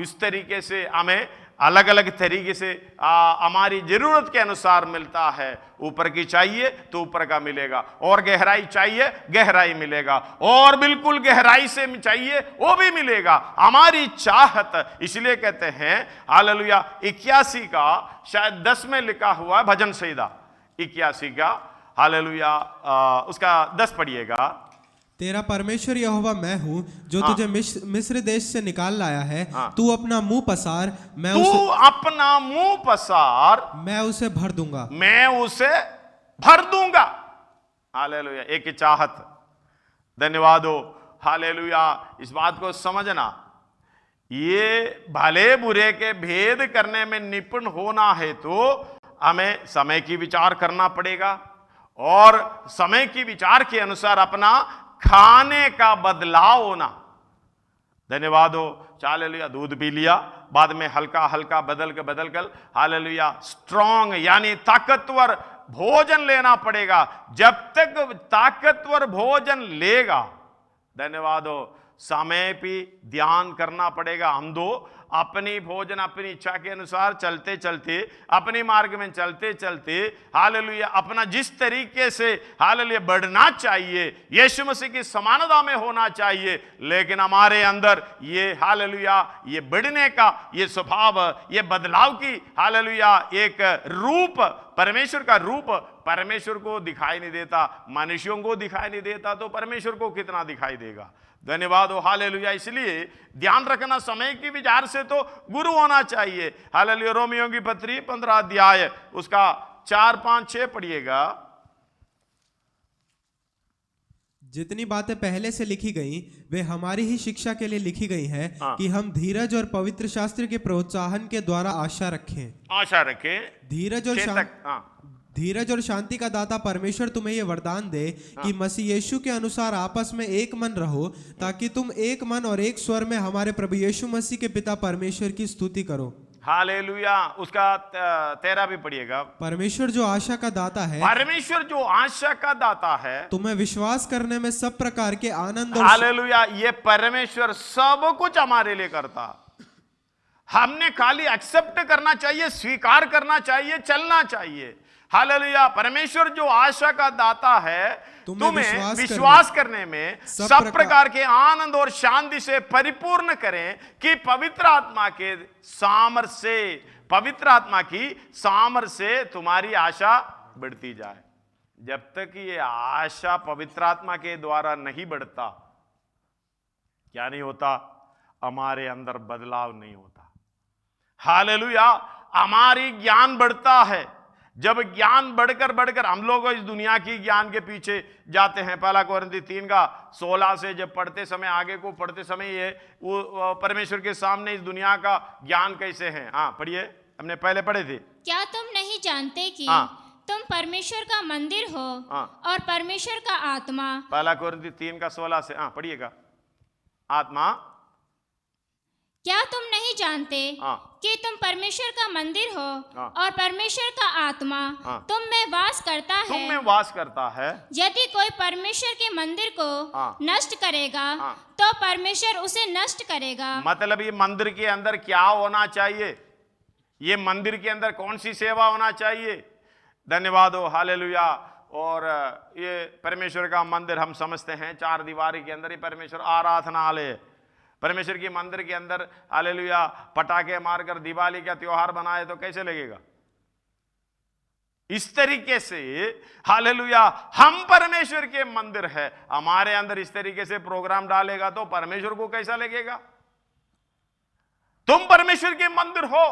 इस तरीके से हमें अलग अलग तरीके से हमारी जरूरत के अनुसार मिलता है। ऊपर की चाहिए तो ऊपर का मिलेगा, और गहराई चाहिए गहराई मिलेगा, और बिल्कुल गहराई से चाहिए वो भी मिलेगा। हमारी चाहत, इसलिए कहते हैं हालेलुया 81 का शायद 10 में लिखा हुआ है भजन संहिता 81 का, हालेलुया उसका 10 पढ़िएगा। तेरा परमेश्वर यहोवा मैं हूँ जो तुझे मिस्र देश से निकाल लाया है। तू अपना मुंह पसार, अपना मुंह पसार, मैं उसे भर दूंगा, मैं उसे भर दूंगा। हालेलुया, एक चाहत। धन्यवाद हो, हालेलुया। इस बात को समझना, ये भले बुरे के भेद करने में निपुण होना है तो हमें समय की विचार करना पड़ेगा, और समय की विचार के अनुसार अपना खाने का बदलाव होना। धन्यवाद हो, हालेलुया। दूध पी लिया, बाद में हल्का हल्का बदल कर हालेलुया स्ट्रांग यानी ताकतवर भोजन लेना पड़ेगा। जब तक ताकतवर भोजन लेगा, धन्यवाद हो, समय पे ध्यान करना पड़ेगा। हम दो अपनी भोजन अपनी इच्छा के अनुसार चलते चलते, अपनी मार्ग में चलते चलते हालेलुया अपना जिस तरीके से हालेलुया बढ़ना चाहिए, यीशु मसीह की समानता में होना चाहिए, लेकिन हमारे अंदर ये हालेलुया ये बढ़ने का ये स्वभाव, ये बदलाव की हालेलुया एक रूप, परमेश्वर का रूप परमेश्वर को दिखाई नहीं देता, मनुष्यों को दिखाई नहीं देता, तो परमेश्वर को कितना दिखाई देगा। धन्यवाद हो, हालेलुया। इसलिए ध्यान रखना, समय की विचार से तो गुरु होना चाहिए। हालेलुया। रोमियो की पत्री 15 अध्याय उसका 4, 5, 6 पढ़िएगा। जितनी बातें पहले से लिखी गई वे हमारी ही शिक्षा के लिए लिखी गई है कि हम धीरज और पवित्र शास्त्र के प्रोत्साहन के द्वारा आशा रखें। धीरज और शांति का दाता परमेश्वर तुम्हें ये वरदान दे कि मसीह यीशु के अनुसार आपस में एक मन रहो, ताकि तुम एक मन और एक स्वर में हमारे प्रभु यीशु मसीह के पिता परमेश्वर की स्तुति करो। हालेलुया। उसका 13 भी पढ़िएगा। परमेश्वर जो आशा का दाता है, परमेश्वर जो आशा का दाता है, तुम्हें विश्वास करने में सब प्रकार के आनंद और हालेलुया ये परमेश्वर सब कुछ हमारे लिए करता। हमने खाली एक्सेप्ट करना चाहिए, स्वीकार करना चाहिए, चलना चाहिए। हालेलुया। परमेश्वर जो आशा का दाता है, तुम्हें विश्वास करने में सब प्रकार के आनंद और शांति से परिपूर्ण करें कि पवित्र आत्मा के सामर्थ्य से, पवित्र आत्मा की सामर्थ्य से तुम्हारी आशा बढ़ती जाए। जब तक ये आशा पवित्र आत्मा के द्वारा नहीं बढ़ता, क्या नहीं होता? हमारे अंदर बदलाव नहीं होता। हालेलुया। हमारी ज्ञान बढ़ता है। जब ज्ञान बढ़कर हम लोग इस दुनिया की ज्ञान के पीछे जाते हैं। पहला कोरिन्थी 3 का 16 से जब पढ़ते समय, आगे को पढ़ते समय, ये वो परमेश्वर के सामने इस दुनिया का ज्ञान कैसे है। हाँ पढ़िए, हमने पहले पढ़े थे। क्या तुम नहीं जानते कि तुम परमेश्वर का मंदिर हो और परमेश्वर का आत्मा। पहला कोरिन्थी 3 का 16 से पढ़िएगा। आत्मा, क्या तुम नहीं जानते कि तुम परमेश्वर का मंदिर हो और परमेश्वर का आत्मा तुम में वास करता है। तुम में वास करता है। यदि कोई परमेश्वर के मंदिर को नष्ट करेगा तो परमेश्वर उसे नष्ट करेगा। मतलब ये मंदिर के अंदर क्या होना चाहिए? ये मंदिर के अंदर कौन सी सेवा होना चाहिए? धन्यवाद हो, हालेलुया। और ये परमेश्वर का मंदिर हम समझते हैं 4 दीवारी के अंदर ही परमेश्वर आराधनालय। परमेश्वर की मंदिर के अंदर हालेलुया पटाखे मारकर दिवाली का त्योहार बनाए तो कैसे लगेगा? इस तरीके से हालेलुया हम परमेश्वर के मंदिर है, हमारे अंदर इस तरीके से प्रोग्राम डालेगा तो परमेश्वर को कैसा लगेगा? तुम परमेश्वर के मंदिर हो,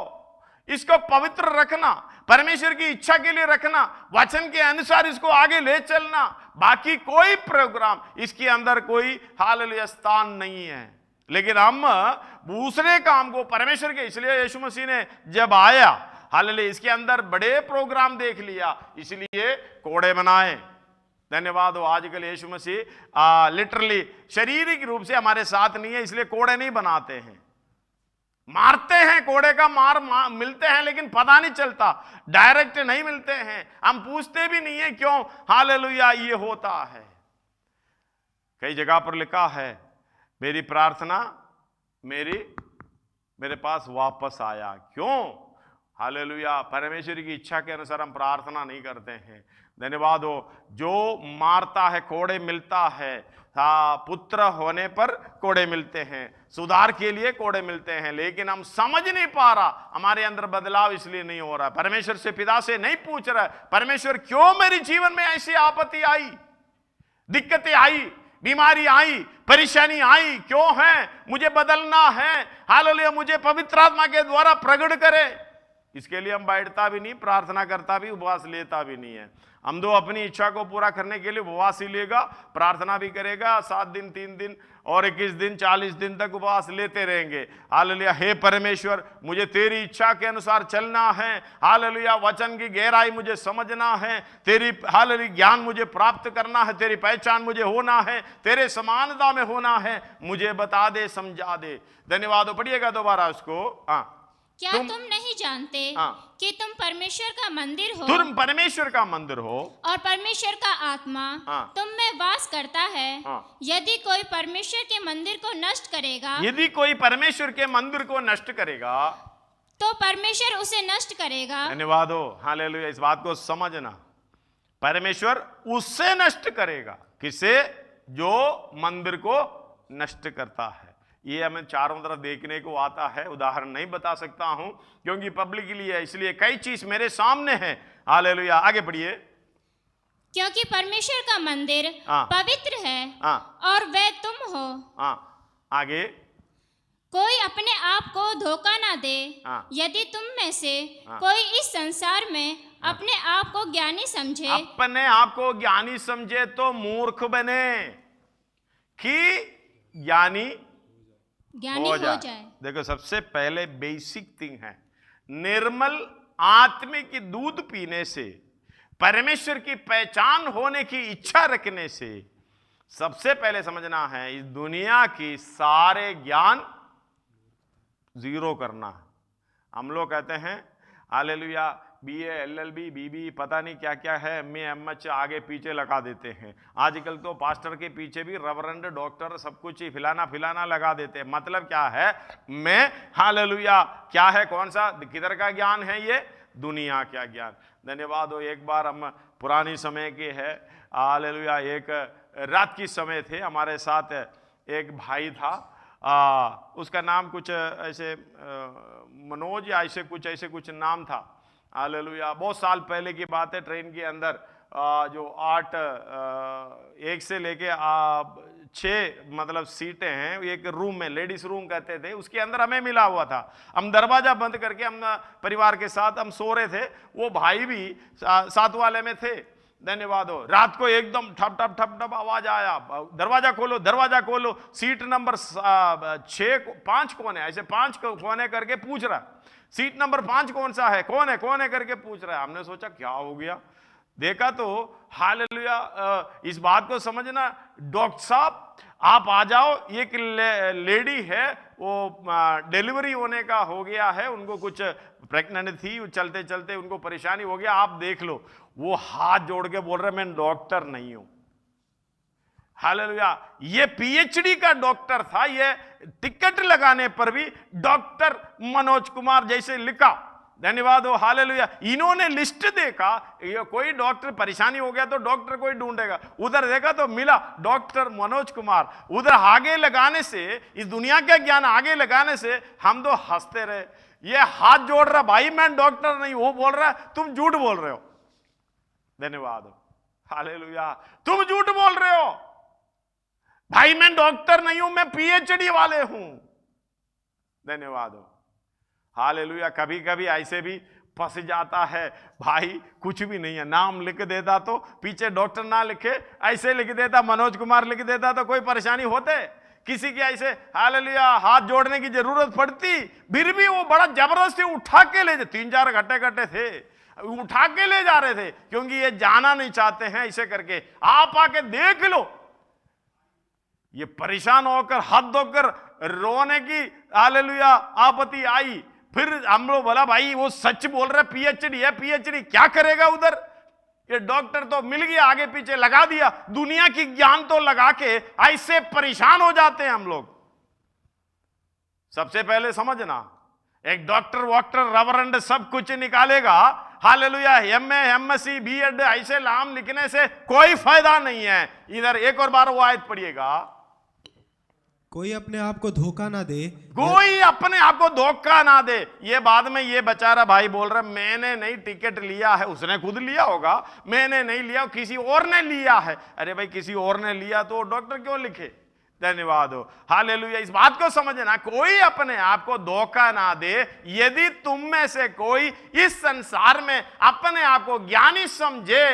इसको पवित्र रखना, परमेश्वर की इच्छा के लिए रखना, वचन के अनुसार इसको आगे ले चलना। बाकी कोई प्रोग्राम इसके अंदर कोई हालेलुया स्थान नहीं है। लेकिन हम दूसरे काम को परमेश्वर के, इसलिए यीशु मसीह ने जब आया हालेलुया इसके अंदर बड़े प्रोग्राम देख लिया, इसलिए कोड़े बनाए। धन्यवाद हो। आजकल यीशु मसीह लिटरली शारीरिक रूप से हमारे साथ नहीं है, इसलिए कोड़े नहीं बनाते हैं। मारते हैं, कोड़े का मार मिलते हैं, लेकिन पता नहीं चलता, डायरेक्ट नहीं मिलते हैं। हम पूछते भी नहीं है क्यों हालेलुया ये होता है। कई जगह पर लिखा है, मेरी प्रार्थना मेरी मेरे पास वापस आया। क्यों? हालेलुया। परमेश्वर की इच्छा के अनुसार हम प्रार्थना नहीं करते हैं। धन्यवाद हो। जो मारता है कोड़े मिलता है, पुत्र होने पर कोड़े मिलते हैं, सुधार के लिए कोड़े मिलते हैं, लेकिन हम समझ नहीं पा रहा, हमारे अंदर बदलाव इसलिए नहीं हो रहा। परमेश्वर से, पिता से नहीं पूछ रहा परमेश्वर क्यों मेरे जीवन में ऐसी आपत्ति आई, दिक्कतें आई, बीमारी आई, परेशानी आई, क्यों है, मुझे बदलना है। हालेलुया। मुझे पवित्र आत्मा के द्वारा प्रकट करे। इसके लिए हम बैठता भी नहीं, प्रार्थना करता भी, उपवास लेता भी नहीं है। हम दो अपनी इच्छा को पूरा करने के लिए उपवास ही लेगा, प्रार्थना भी करेगा, 7 दिन, 3 दिन और 21 दिन, 40 दिन तक उपवास लेते रहेंगे। हालेलुया। हे परमेश्वर, मुझे तेरी इच्छा के अनुसार चलना है। हालेलुया। वचन की गहराई मुझे समझना है, तेरी हालेलुया ज्ञान मुझे प्राप्त करना है, तेरी पहचान मुझे होना है, तेरे समानता में होना है। मुझे बता दे, समझा दे। धन्यवाद। पढ़िएगा दोबारा उसको। हाँ। क्या तुम नहीं जानते कि तुम परमेश्वर का मंदिर हो, तुम परमेश्वर का मंदिर हो और परमेश्वर का आत्मा तुम में वास करता है। यदि कोई परमेश्वर के मंदिर को नष्ट करेगा, यदि कोई परमेश्वर के मंदिर को नष्ट करेगा, तो परमेश्वर उसे नष्ट करेगा। धन्यवाद हो। हालेलुया। इस बात को समझना, परमेश्वर उससे नष्ट करेगा। किसे? जो मंदिर को नष्ट करता है। ये हमें चारों तरफ देखने को आता है। उदाहरण नहीं बता सकता हूं क्योंकि पब्लिक के लिए, इसलिए कई चीज मेरे सामने है। हालेलुया। आगे पढ़िए। क्योंकि परमेश्वर का मंदिर पवित्र है और वह तुम हो। आगे। कोई अपने आप को धोखा ना दे। यदि तुम में से कोई इस संसार में अपने आप को ज्ञानी समझे, अपने आप को ज्ञानी समझे तो मूर्ख बने कि ज्ञानी हो जाए। देखो, सबसे पहले बेसिक थिंग है, निर्मल आत्मिक दूध पीने से, परमेश्वर की पहचान होने की इच्छा रखने से, सबसे पहले समझना है इस दुनिया की सारे ज्ञान जीरो करना। हम लोग कहते हैं हालेलुया, BA, LLB, BB, पता नहीं क्या क्या है, MA, MH आगे पीछे लगा देते हैं। आजकल तो पास्टर के पीछे भी रेवरेंड, डॉक्टर, सब कुछ ही फिलाना लगा देते हैं। मतलब क्या है? मैं हालेलुया क्या है, कौन सा, किधर का ज्ञान है? ये दुनिया का ज्ञान। धन्यवाद हो। एक बार हम पुरानी समय के है, हालेलुया, एक रात की समय थे, हमारे साथ एक भाई था, उसका नाम कुछ ऐसे मनोज या ऐसे कुछ नाम था। हालेलुया। बहुत साल पहले की बात है। ट्रेन के अंदर जो 1 से लेके 6 मतलब सीटें हैं, एक रूम में, लेडीज रूम कहते थे, उसके अंदर हमें मिला हुआ था। हम दरवाजा बंद करके हम परिवार के साथ हम सो रहे थे, वो भाई भी साथ वाले में थे। धन्यवाद हो। रात को एकदम ठप ठप ठप ठप आवाज आया, दरवाजा खोलो, दरवाजा खोलो। सीट नंबर 5 कौन है, ऐसे 5 कोने करके पूछ रहा, सीट नंबर 5 कौन सा है, कौन है करके पूछ रहा है। हमने सोचा क्या हो गया, देखा तो हालेलुया, इस बात को समझना, डॉक्टर साहब आप आ जाओ, एक लेडी है, वो डिलीवरी होने का हो गया है, उनको कुछ प्रेग्नेंट थी, चलते चलते उनको परेशानी हो गया, आप देख लो। वो हाथ जोड़ के बोल रहे मैं डॉक्टर नहीं हूं। हालेलुया। ये PhD का डॉक्टर था, ये टिकट लगाने पर भी डॉक्टर मनोज कुमार जैसे लिखा। धन्यवाद हो। हालेलुया। इन्होंने लिस्ट देखा, ये कोई डॉक्टर परेशानी हो गया तो डॉक्टर कोई ढूंढेगा, उधर देखा तो मिला डॉक्टर मनोज कुमार। उधर आगे लगाने से, इस दुनिया का ज्ञान आगे लगाने से हम तो हंसते रहे। ये हाथ जोड़ रहा, भाई मैं डॉक्टर नहीं, वो बोल रहा तुम झूठ बोल रहे हो। धन्यवाद हो। हालेलुया। तुम झूठ बोल रहे हो भाई, मैं डॉक्टर नहीं हूं, मैं PhD वाले हूं। धन्यवाद हो। हालेलुया। कभी कभी ऐसे भी फंस जाता है भाई, कुछ भी नहीं है, नाम लिख देता तो पीछे डॉक्टर ना लिखे, ऐसे लिख देता, मनोज कुमार लिख देता तो कोई परेशानी होते किसी की? ऐसे हालेलुया हाथ जोड़ने की जरूरत पड़ती, फिर भी वो बड़ा जबरदस्ती उठा के ले जाते। 3-4 घंटे थे, उठा के ले जा रहे थे, क्योंकि ये जाना नहीं चाहते हैं। ऐसे करके आप आके देख लो, ये परेशान होकर हाथ धोकर रोने की हालेलुया आपत्ति आई। फिर हम लोग बोला भाई वो सच बोल रहा, PhD है, PhD क्या करेगा उधर, ये डॉक्टर तो मिल गया, आगे पीछे लगा दिया, दुनिया की ज्ञान तो लगा के ऐसे परेशान हो जाते हैं हम लोग। सबसे पहले समझना, एक डॉक्टर वॉक्टर रेवरेंड सब कुछ निकालेगा, हालेलुया, एमए एमएससी बीएड ऐसे नाम लिखने से कोई फायदा नहीं है। इधर एक और बार वो आयत पढ़िएगा, कोई अपने आप को धोखा ना दे, कोई अपने आप को धोखा ना दे। ये बाद में ये बेचारा भाई बोल रहा मैंने नहीं टिकट लिया है, उसने खुद लिया होगा, मैंने नहीं लिया किसी और ने लिया है। अरे भाई किसी और ने लिया तो डॉक्टर क्यों लिखे? धन्यवाद हो, हालेलुया। इस बात को समझना, कोई अपने आप को धोखा ना दे। यदि तुम में से कोई इस संसार में अपने आप को ज्ञानी समझे,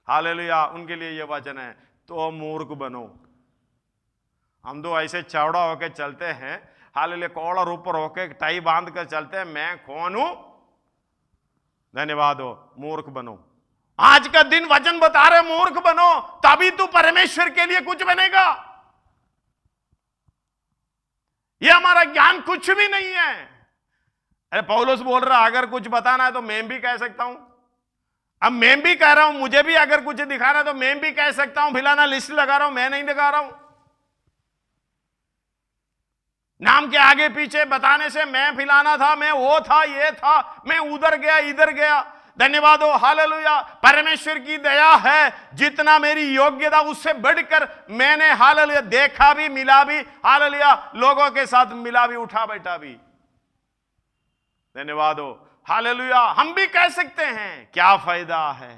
हालेलुया, उनके लिए यह वचन है, तो मूर्ख बनो। हम तो ऐसे चौड़ा होके चलते हैं, हालेलुया, कॉलर ऊपर होके टाई बांध कर चलते हैं, मैं कौन हूं? धन्यवाद हो, मूर्ख बनो। आज का दिन वचन बता रहे मूर्ख बनो, तभी तू परमेश्वर के लिए कुछ बनेगा। ये हमारा ज्ञान कुछ भी नहीं है। अरे पौलुस बोल रहा अगर कुछ बताना है तो मैं भी कह सकता हूं। अब मैं भी कह रहा हूं, मुझे भी अगर कुछ दिखाना है तो मैं भी कह सकता हूं। फिलहाल लिस्ट लगा रहा हूं, मैं नहीं दिखा रहा हूं। नाम के आगे पीछे बताने से मैं फिलाना था, मैं वो था, ये था, मैं उधर गया इधर गया। धन्यवाद हो, हालेलुया। परमेश्वर की दया है, जितना मेरी योग्यता उससे बढ़कर मैंने हालेलुया देखा भी, मिला भी, हालेलुया, लोगों के साथ मिला भी, उठा बैठा भी। धन्यवाद हो, हालेलुया। हम भी कह सकते हैं, क्या फायदा है?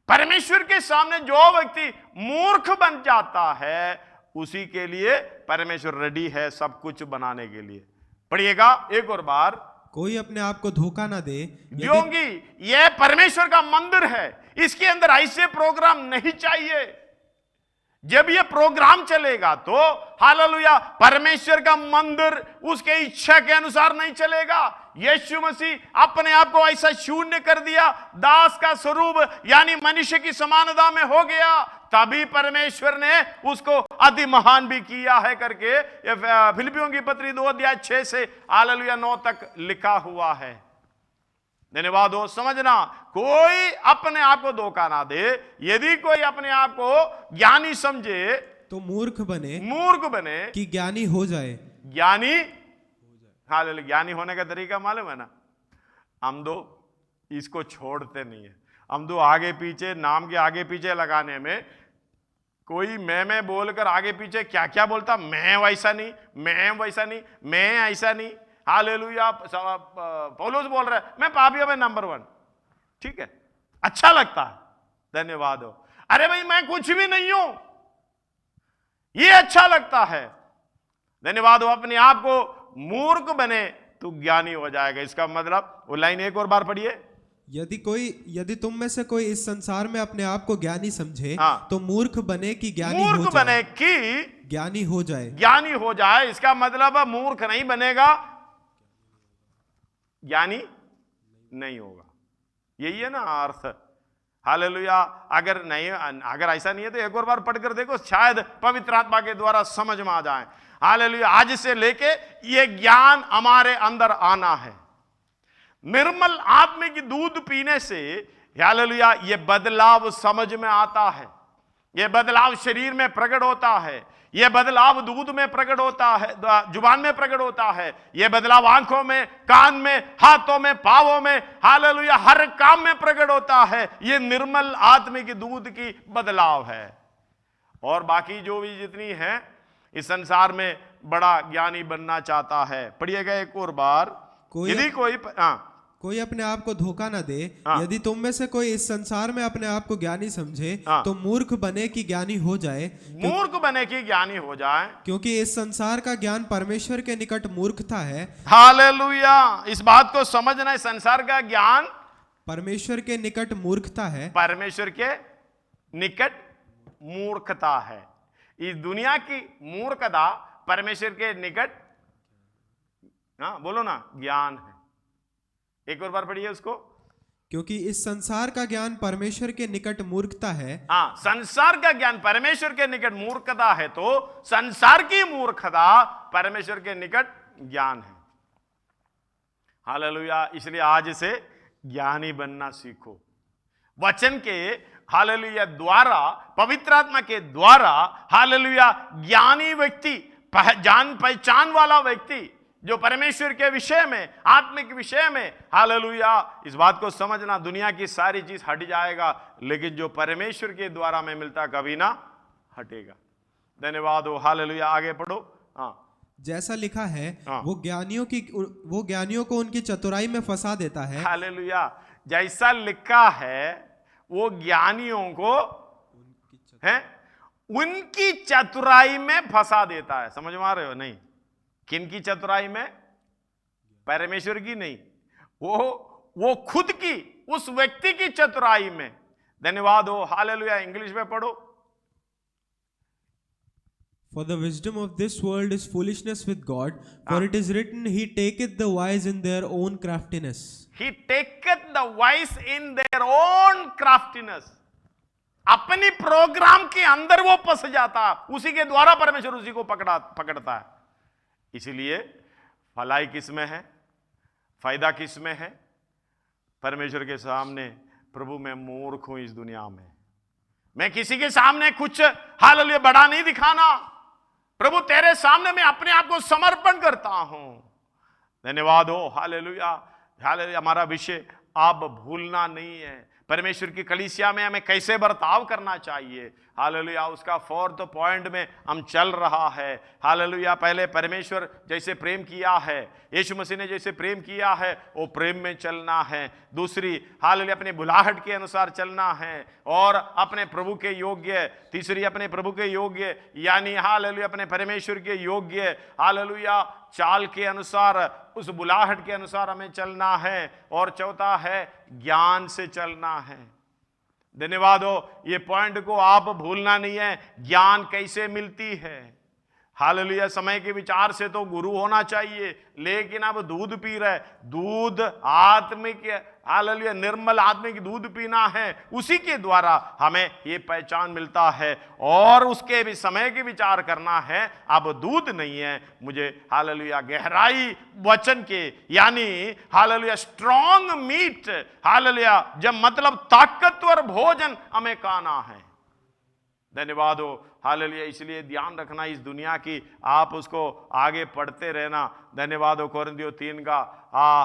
परमेश्वर के सामने जो व्यक्ति मूर्ख बन जाता है, उसी के लिए परमेश्वर रेडी है सब कुछ बनाने के लिए। पढ़िएगा एक और बार, कोई अपने आप को धोखा ना दे, क्योंकि यह परमेश्वर का मंदिर है, इसके अंदर ऐसे प्रोग्राम नहीं चाहिए। जब ये प्रोग्राम चलेगा तो हालेलुया परमेश्वर का मंदिर उसके इच्छा के अनुसार नहीं चलेगा। यीशु मसीह अपने आप को ऐसा शून्य कर दिया, दास का स्वरूप यानी मनुष्य की समानता में हो गया, तभी परमेश्वर ने उसको अति महान भी किया है करके फिलिपियों की पत्री 2:6 से हालेलुया 9 तक लिखा हुआ है। धन्यवाद हो, समझना, कोई अपने आप को धोखा ना दे। यदि कोई अपने आप को ज्ञानी समझे तो मूर्ख बने कि ज्ञानी हो जाए। ज्ञानी, हालेलुया, ज्ञानी होने का तरीका मालूम है ना? हम दो इसको छोड़ते नहीं है। हम दो आगे पीछे, नाम के आगे पीछे लगाने में कोई मैं बोलकर आगे पीछे क्या क्या बोलता, मैं वैसा नहीं, मैं वैसा नहीं, मैं ऐसा नहीं। हालेलुया, पौलुस बोल रहा है मैं पापियों में नंबर 1। ठीक है, अच्छा लगता है, धन्यवाद हो। अरे भाई मैं कुछ भी नहीं हूं, ये अच्छा लगता है। धन्यवाद हो, अपने आप को मूर्ख बने तो ज्ञानी हो जाएगा। इसका मतलब वो लाइन एक और बार पढ़िए, यदि तुम में से कोई इस संसार में अपने आप को ज्ञानी समझे, हाँ, तो मूर्ख बने कि ज्ञानी मूर्ख बने कि ज्ञानी हो जाए। ज्ञानी हो जाए, इसका मतलब मूर्ख नहीं बनेगा, ज्ञानी नहीं होगा। यही है ना अर्थ। हालेलुया। अगर नहीं, अगर ऐसा नहीं है तो एक और बार पढ़कर देखो, शायद पवित्र आत्मा के द्वारा समझ में आ जाए। हालेलुया। आज से लेके ये ज्ञान हमारे अंदर आना है। निर्मल आत्मा की दूध पीने से हालेलुया ये बदलाव समझ में आता है, ये बदलाव शरीर में प्रकट होता है, ये बदलाव दूध में प्रकट होता है, जुबान में प्रकट होता है, ये बदलाव आंखों में, कान में, हाथों में, पांवों में, हालेलुया हर काम में प्रकट होता है। ये निर्मल आत्मा की दूध की बदलाव है। और बाकी जो भी जितनी है इस संसार में बड़ा ज्ञानी बनना चाहता है, पढ़िएगा एक और बार, यदि कोई अपने आप को धोखा ना दे। यदि तुम में से कोई इस संसार में अपने आप को ज्ञानी समझे, तो मूर्ख बने कि ज्ञानी हो जाए। मूर्ख बने कि ज्ञानी हो जाए, क्योंकि इस संसार का ज्ञान परमेश्वर के निकट मूर्खता है। हालेलुया। इस बात को समझना है, संसार का ज्ञान परमेश्वर के निकट मूर्खता है। परमेश्वर के निकट मूर्खता है। इस दुनिया की मूर्खता परमेश्वर के निकट, बोलो ना, ज्ञान है। एक और बार पढ़िए उसको, क्योंकि इस संसार का ज्ञान परमेश्वर के निकट मूर्खता है। संसार का ज्ञान परमेश्वर के निकट मूर्खता है, तो संसार की मूर्खता परमेश्वर के निकट ज्ञान है। हालेलुया। इसलिए आज से ज्ञानी बनना सीखो। वचन के हालेलुया द्वारा, पवित्र आत्मा के द्वारा हालेलुया ज्ञानी व्यक्ति जान पहचान वाला व्यक्ति जो परमेश्वर के विषय में, आत्मिक विषय में, हालेलुया, इस बात को समझना, दुनिया की सारी चीज हट जाएगा, लेकिन जो परमेश्वर के द्वारा में मिलता कभी ना हटेगा। धन्यवाद हो, हालेलुया। आगे पढ़ो। हाँ, जैसा लिखा है, हाँ। वो ज्ञानियों को उनकी चतुराई में फंसा देता है। हालेलुया। जैसा लिखा है वो ज्ञानियों को है उनकी चतुराई में फंसा देता है। समझ में आ रहे हो? नहीं, किन की चतुराई में? परमेश्वर की नहीं, वो खुद की, उस व्यक्ति की चतुराई में। धन्यवाद हो, हालेलुया। इंग्लिश में पढ़ो। For the wisdom of this world is foolishness with God, for it is written, He taketh the wise in their own craftiness. He taketh the wise in their own craftiness. अपनी programme के अंदर वो फंस जाता, उसी के द्वारा परमेश्वर उसी को पकड़ता है। इसीलिए भलाई किस में है, फायदा किस में है? परमेश्वर के सामने प्रभु मैं मूर्ख हूं इस दुनिया में, मैं किसी के सामने कुछ हालेलुया बड़ा नहीं दिखाना। प्रभु तेरे सामने मैं अपने आप को समर्पण करता हूं। धन्यवाद हो, हालेलुया, हालेलुया। हमारा विषय आप भूलना नहीं है, परमेश्वर की कलीसिया में हमें कैसे बर्ताव करना चाहिए। हालेलुया, उसका 4th पॉइंट में हम चल रहा है। हालेलुया, पहले परमेश्वर जैसे प्रेम किया है, यीशु मसीह ने जैसे प्रेम किया है, वो प्रेम में चलना है। दूसरी, हालेलुया, अपने बुलाहट के अनुसार चलना है, और अपने प्रभु के योग्य। तीसरी, अपने प्रभु के योग्य, यानी हालेलुया अपने परमेश्वर के योग्य, हालेलुया, चाल के अनुसार, उस बुलाहट के अनुसार हमें चलना है। और चौथा है ज्ञान से चलना है। धन्यवाद हो, ये पॉइंट को आप भूलना नहीं है। ज्ञान कैसे मिलती है? हालेलुया, समय के विचार से तो गुरु होना चाहिए, लेकिन अब दूध पी रहे, दूध आत्मिक, हालेलुया, निर्मल आत्मिक दूध पीना है, उसी के द्वारा हमें ये पहचान मिलता है। और उसके भी समय के विचार करना है, अब दूध नहीं है, मुझे हालेलुया गहराई वचन के, यानी हालेलुया स्ट्रॉन्ग मीट, हालेलुया, जब मतलब ताकतवर भोजन हमें खाना है। धन्यवाद हो, हालेलुया। इसलिए ध्यान रखना इस दुनिया की, आप उसको आगे पढ़ते रहना। धन्यवाद हो, कोरिन्थियों 3 का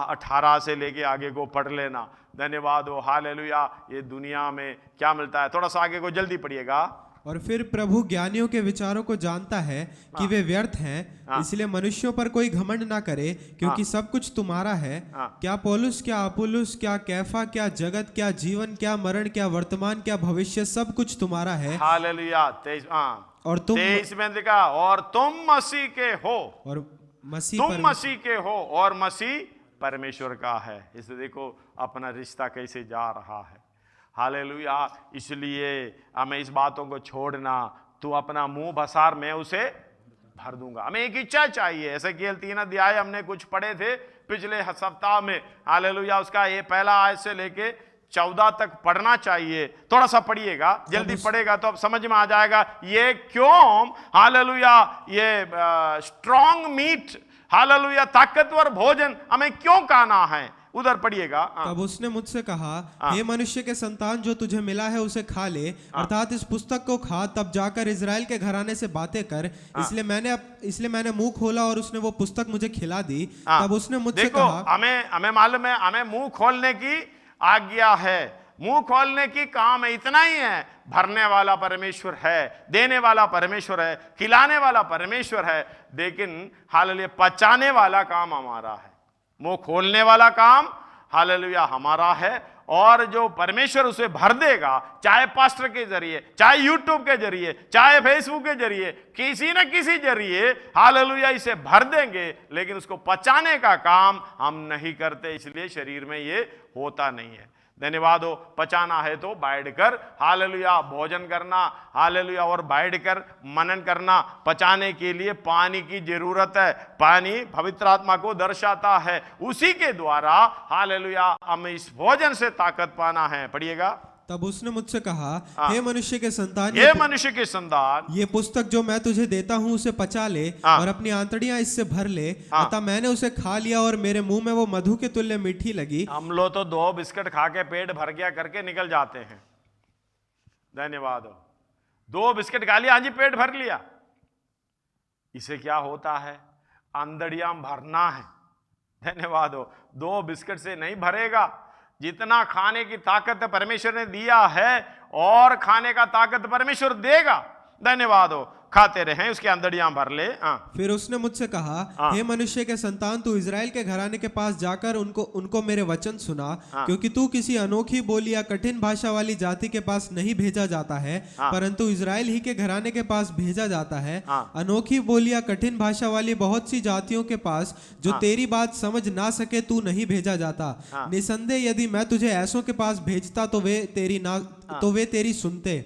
18 से लेके आगे को पढ़ लेना। धन्यवाद हो, हालेलुया। ये दुनिया में क्या मिलता है, थोड़ा सा आगे को जल्दी पढ़िएगा। और फिर प्रभु ज्ञानियों के विचारों को जानता है कि वे व्यर्थ हैं, इसलिए मनुष्यों पर कोई घमंड ना करे, क्योंकि सब कुछ तुम्हारा है। क्या पौलुस, क्या अपुल्लोस, क्या कैफा, क्या जगत, क्या जीवन, क्या मरण, क्या वर्तमान, क्या भविष्य, सब कुछ तुम्हारा है। हालेलुया। और तुम 23 में लिखा, और तुम मसीह के हो, और तुम मसीह के हो, और मसीह परमेश्वर का है। इसे देखो अपना रिश्ता कैसे जा रहा है। हालेलुया। इसलिए हमें इस बातों को छोड़ना, तू अपना मुंह बसार, मैं उसे भर दूंगा। हमें एक इच्छा चाहिए। ऐसे केवल 3 अध्याय हमने कुछ पढ़े थे पिछले सप्ताह में। हालेलुया, उसका ये पहला आयत से लेके 14 तक पढ़ना चाहिए। थोड़ा सा पढ़िएगा, जल्दी पढ़ेगा तो अब समझ में आ जाएगा ये क्यों, हालेलुया, ये स्ट्रॉन्ग मीट, हालेलुया, ताकतवर भोजन हमें क्यों खाना है। उधर पढ़िएगा। तब उसने मुझसे कहा, हे मनुष्य के संतान, जो तुझे मिला है उसे खा ले, अर्थात इस पुस्तक को खा, तब जाकर इजराइल के घराने से बातें कर। इसलिए मैंने मुंह खोला और उसने वो पुस्तक मुझे खिला दी। तब उसने मुझसे कहा, हमें मालूम है, हमें मुंह खोलने की आज्ञा है, मुंह खोलने की काम है, इतना ही है। भरने वाला परमेश्वर है, देने वाला परमेश्वर है, खिलाने वाला परमेश्वर है, लेकिन हालेलुया पचाने वाला काम हमारा है। मुंह खोलने वाला काम हालेलुया हमारा है, और जो परमेश्वर उसे भर देगा, चाहे पास्टर के जरिए, चाहे यूट्यूब के जरिए, चाहे फेसबुक के जरिए, किसी न किसी जरिए हालेलुया इसे भर देंगे, लेकिन उसको पचाने का काम हम नहीं करते, इसलिए शरीर में ये होता नहीं है। धन्यवाद हो। पचाना है तो बैठकर हालेलुया भोजन करना, हालेलुया, और बैठकर मनन करना। पचाने के लिए पानी की जरूरत है, पानी पवित्र आत्मा को दर्शाता है, उसी के द्वारा हालेलुया हम इस भोजन से ताकत पाना है। पढ़िएगा। तब उसने मुझसे कहा, हे मनुष्य के संतान, हे मनुष्य के संतान, ये पुस्तक जो मैं तुझे देता हूँ उसे पचा ले, और अपनी आंतड़ियां इससे भर ले। अतः मैंने उसे खा लिया, और मेरे मुंह में वो मधु के तुल्य मीठी लगी। हम लोग तो 2 बिस्किट खा के पेट भर गया करके निकल जाते हैं। धन्यवाद हो। 2 बिस्किट खा लिया, हाँ जी, पेट भर लिया। इसे क्या होता है? अंदड़ियां भरना है। धन्यवाद हो। 2 बिस्किट से नहीं भरेगा। जितना खाने की ताकत परमेश्वर ने दिया है और खाने का ताकत परमेश्वर देगा। धन्यवाद हो। खाते रहें, उसके अंदड़ियां भर ले। फिर उसने मुझसे कहा, हे मनुष्य के संतान, तू इजराइल के घराने के पास जाकर उनको मेरे वचन सुना, क्योंकि तू किसी अनोखी बोली या कठिन भाषा वाली जाति के पास नहीं भेजा जाता है, परंतु इजराइल ही के घराने के पास भेजा जाता है। अनोखी बोली या कठिन भाषा वाली बहुत सी जातियों के पास जो तेरी बात समझ ना सके तू नहीं भेजा जाता। निसंदेह यदि मैं तुझे ऐसों के पास भेजता तो वे तेरी सुनते,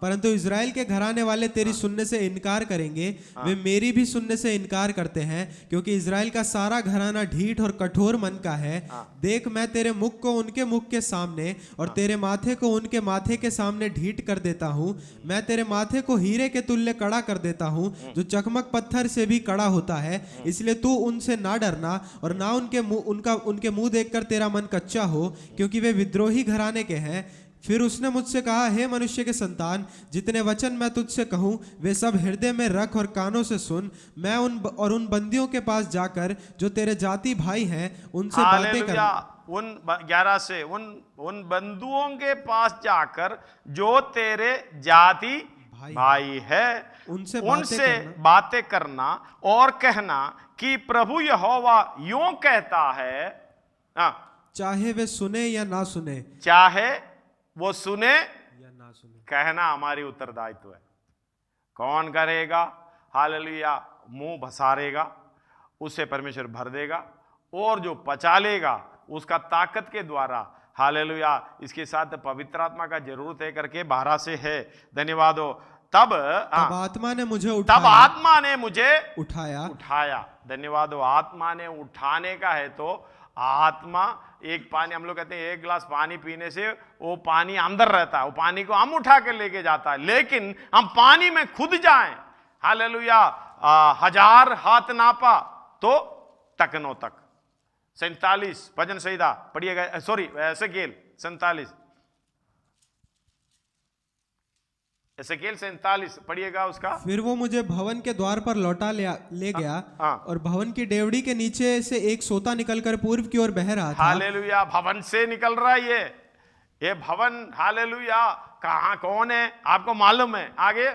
परंतु इजराइल के घराने वाले तेरी सुनने से इनकार करेंगे। वे मेरी भी सुनने से इनकार करते हैं, क्योंकि इजराइल का सारा घराना ढीठ और कठोर मन का है। देख, मैं तेरे मुख को उनके मुख के सामने और तेरे माथे को उनके माथे के सामने ढीठ कर देता हूँ। मैं तेरे माथे को हीरे के तुल्य कड़ा कर देता हूँ, जो चकमक पत्थर से भी कड़ा होता है। इसलिए तू उनसे ना डरना और ना उनके मुंह देखकर तेरा मन कच्चा हो, क्योंकि वे विद्रोही घराने के हैं। फिर उसने मुझसे कहा, हे मनुष्य के संतान, जितने वचन मैं तुझसे कहूँ वे सब हृदय में रख और कानों से सुन। मैं उन बंदियों के पास जाकर जो तेरे जाति भाई हैं उनसे बातें कर। उन 11 से उन बंधुओं के पास जाकर जो तेरे जाति भाई है उनसे बातें करना और कहना कि प्रभु यहोवा यूं कहता है। चाहे वे सुने या ना सुने, चाहे वो सुने या ना सुने, कहना हमारी उत्तरदायित्व है। कौन करेगा? हालेलुया। मुंह भसारेगा, उसे परमेश्वर भर देगा, और जो पचा लेगा उसका ताकत के द्वारा। हालेलुया। इसके साथ पवित्र आत्मा का जरूरत है करके 12 से है। धन्यवाद हो। तब आत्मा ने मुझे उठाया। धन्यवाद हो। आत्मा ने उठाने का है तो आत्मा, एक पानी, हम लोग कहते हैं एक गिलास पानी पीने से वो पानी अंदर रहता है, वो पानी को हम उठा के लेके जाता है। लेकिन हम पानी में खुद जाएं, हालेलुया, 1000 हाथ नापा तो टकनों तक। 47 भजन संहिता पढ़िएगा, एसेकिएल 47 पढ़िएगा उसका। फिर वो मुझे भवन के द्वार पर लौटा ले गया, और भवन की डेवड़ी के नीचे से एक सोता निकलकर पूर्व की ओर बह रहा था। हालेलुया। भवन से निकल रहा है ये भवन। हालेलुया। कहां कौन है आपको मालूम है? आगे।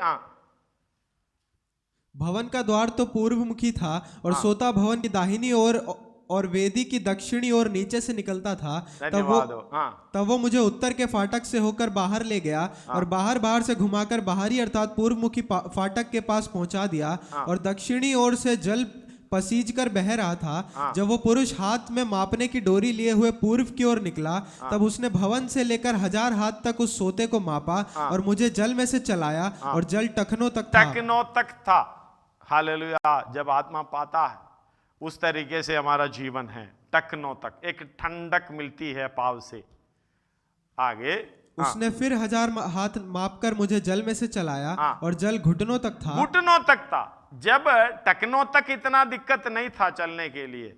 भवन का द्वार तो पूर्व मुखी था, और सोता भवन की दाहिनी ओर और वेदी की दक्षिणी ओर नीचे से निकलता था। तब वो मुझे उत्तर के फाटक से होकर बाहर ले गया, और बाहर से घुमाकर बाहरी अर्थात पूर्व मुखी फाटक के पास पहुंचा दिया, और दक्षिणी ओर से जल पसीज कर बह रहा था। जब वो पुरुष हाथ में मापने की डोरी लिए हुए पूर्व की ओर निकला, तब उसने भवन से लेकर 1000 हाथ तक उस सोते को मापा और मुझे जल में से चलाया, और जल टखनों तक था। हालेलुया। जब आत्मा पाता है उस तरीके से हमारा जीवन है, टखनों तक एक ठंडक मिलती है पाव से। आगे। उसने फिर 1000 हाथ मापकर मुझे जल में से चलाया, और जल घुटनों तक था। जब टखनों तक इतना दिक्कत नहीं था चलने के लिए,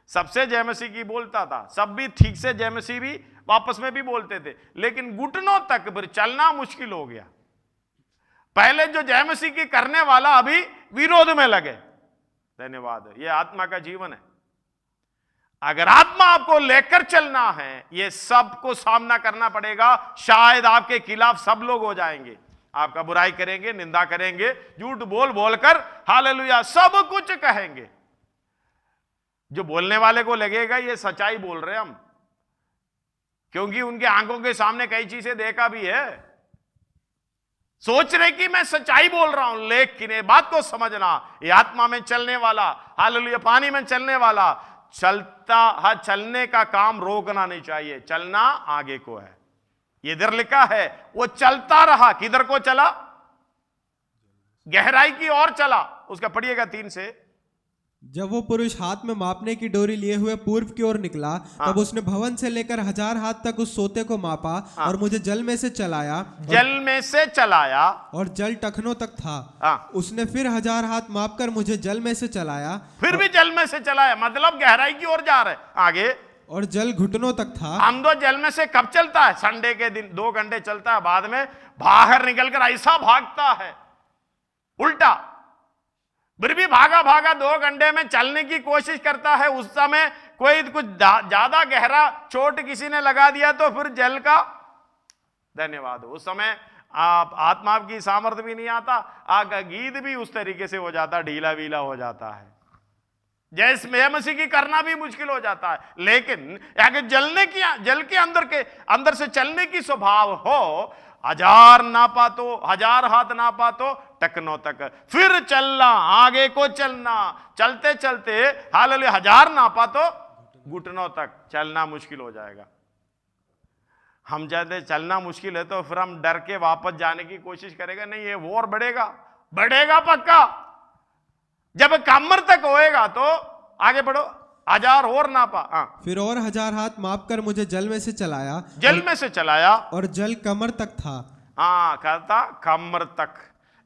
सबसे जय मसीह की बोलता था, सब भी ठीक से जय मसीह भी वापस में भी बोलते थे, लेकिन घुटनों तक फिर चलना मुश्किल हो गया। पहले जो जय मसीह की करने वाला अभी विरोध में लगे। धन्यवाद। ये आत्मा का जीवन है। अगर आत्मा आपको लेकर चलना है, ये सबको सामना करना पड़ेगा। शायद आपके खिलाफ सब लोग हो जाएंगे, आपका बुराई करेंगे, निंदा करेंगे, झूठ बोल कर हालेलुया सब कुछ कहेंगे। जो बोलने वाले को लगेगा ये सच्चाई बोल रहे हम, क्योंकि उनके आंखों के सामने कई चीजें देखा भी है। सोच रहे कि मैं सच्चाई बोल रहा हूं, लेकिन ये बात को समझना, ये आत्मा में चलने वाला, हालेलुया, पानी में चलने वाला, चलने का काम रोकना नहीं चाहिए, चलना आगे को है। ये इधर लिखा है, वो चलता रहा, किधर को चला? गहराई की ओर चला। उसका पढ़िएगा 3 से। जब वो पुरुष हाथ में मापने की डोरी लिए हुए पूर्व की ओर निकला, तब उसने भवन से लेकर 1000 हाथ तक उस सोते को मापा, और मुझे जल में से चलाया, और जल टखनों तक था। उसने फिर 1000 हाथ मापकर मुझे जल में से चलाया, फिर भी जल में से चलाया, मतलब गहराई की ओर जा रहे। आगे। और जल घुटनों तक था। हम तो जल में से कब चलता है? संडे के दिन 2 घंटे चलता है, बाद में बाहर निकलकर ऐसा भागता है उल्टा। फिर भी भागा भागा 2 घंटे में चलने की कोशिश करता है। उस समय कोई कुछ ज्यादा गहरा चोट किसी ने लगा दिया तो फिर जल का धन्यवाद। उस समय आत्मा की सामर्थ्य भी नहीं आता, गीत भी उस तरीके से हो जाता, ढीला वीला हो जाता है, जैसे मसीह की करना भी मुश्किल हो जाता है। लेकिन अगर जल के अंदर से चलने की स्वभाव हो, 1000 नापा तो 1000 हाथ नापा तो टकनों तक, फिर चलना, आगे को चलना, चलते चलते हालेलुया 1000 नापा तो घुटनों तक चलना मुश्किल हो जाएगा। हम चाहते चलना मुश्किल है तो फिर हम डर के वापस जाने की कोशिश करेगा, नहीं ये वो और बढ़ेगा पक्का। जब कमर तक होएगा तो आगे बढ़ो, 1000 और नापा। फिर और 1000 हाथ माप कर मुझे जल में से चलाया और जल कमर तक था। कहता कमर तक।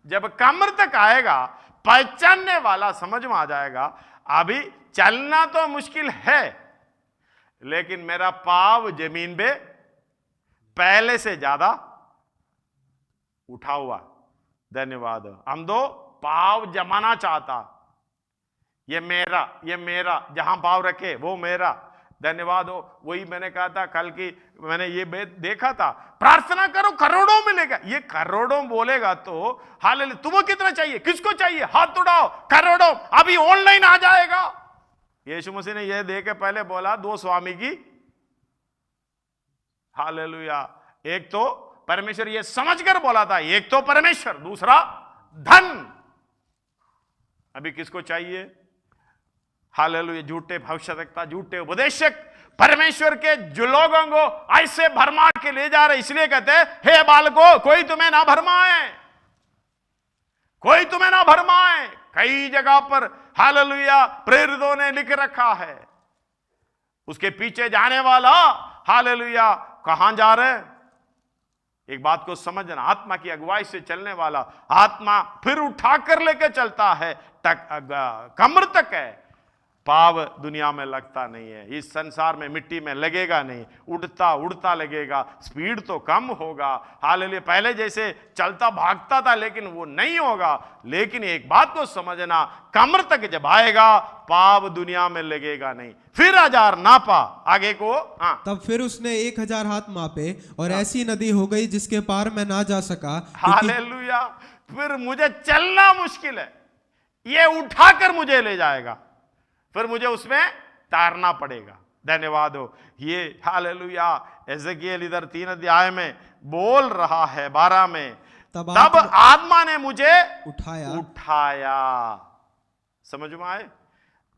जब कमर तक आएगा पहचानने वाला समझ में आ जाएगा, अभी चलना तो मुश्किल है लेकिन मेरा पाव जमीन पे पहले से ज्यादा उठा हुआ। धन्यवाद। हम दो पाव जमाना चाहता, ये मेरा जहां पाव रखे वो मेरा। धन्यवाद हो। वही मैंने कहा था कल की, मैंने ये देखा था, प्रार्थना करो करोड़ों मिलेगा। ये करोड़ों बोलेगा तो हालेलुया, तुम्हें कितना चाहिए, किसको चाहिए, हाथ उठाओ, करोड़ों अभी ऑनलाइन आ जाएगा। यीशु मसीह ने यह दे के पहले बोला 2 स्वामी की। हालेलुया। एक तो परमेश्वर, ये समझकर बोला था, एक तो परमेश्वर, दूसरा धन। अभी किसको चाहिए? हालेलुया। झूठे भविष्यवक्ता, झूठे उपदेशक परमेश्वर के जो लोगों को ऐसे भरमा के ले जा रहे, इसलिए कहते हैं हे बालको कोई तुम्हें ना भरमाए। कई जगह पर हालेलुया प्रेरितों ने लिख रखा है, उसके पीछे जाने वाला हालेलुया कहां जा रहे हैं। एक बात को समझना, आत्मा की अगुवाई से चलने वाला आत्मा फिर उठाकर लेके चलता है, कमर तक है, पाव दुनिया में लगता नहीं है, इस संसार में मिट्टी में लगेगा नहीं, उड़ता लगेगा, स्पीड तो कम होगा। हालेलुया। पहले जैसे चलता भागता था लेकिन वो नहीं होगा। लेकिन एक बात को समझना, कमर तक जब आएगा पाव दुनिया में लगेगा नहीं। फिर 1000 नापा आगे को। तब फिर उसने 1000 हाथ मापे और ऐसी नदी हो गई जिसके पार मैं ना जा सका। हालेलुया। फिर मुझे चलना मुश्किल है, ये उठाकर मुझे ले जाएगा, फिर मुझे उसमें तैरना पड़ेगा। धन्यवाद हो। ये हालेलुया एजेकिएल इधर 3 अध्याय में बोल रहा है 12 में, तब आत्मा ने मुझे उठाया। समझ में आए?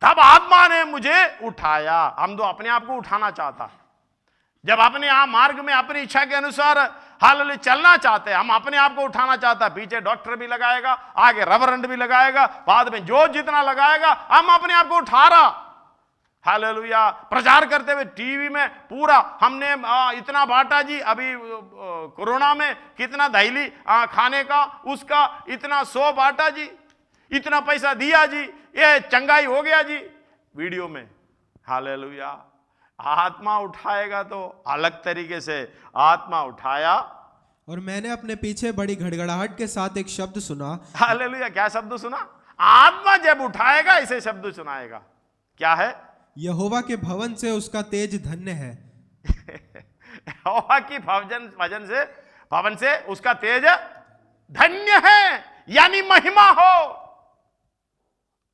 तब आत्मा ने मुझे उठाया। हम तो अपने आप को उठाना चाहता, जब अपने आप मार्ग में अपनी इच्छा के अनुसार हालेलुया चलना चाहते हैं, हम अपने आप को उठाना चाहता है। पीछे डॉक्टर भी लगाएगा, आगे रेवरेंड भी लगाएगा, बाद में जो जितना लगाएगा, हम अपने आप को उठा रहा। हालेलुया। प्रचार करते हुए टीवी में पूरा हमने इतना बांटा जी, अभी कोरोना में कितना दहीली खाने का, उसका इतना 100 बांटा जी, इतना पैसा दिया जी, ये चंगाई हो गया जी, वीडियो में। हालेलुया। आत्मा उठाएगा तो अलग तरीके से आत्मा उठाया। और मैंने अपने पीछे बड़ी घड़घड़ाहट के साथ एक शब्द सुना। हालेलुया। क्या शब्द सुना? आत्मा जब उठाएगा ऐसे शब्द सुनाएगा। क्या है? यहोवा के भवन से उसका तेज धन्य है। यहोवा की भवन से उसका तेज धन्य है, यानी महिमा हो।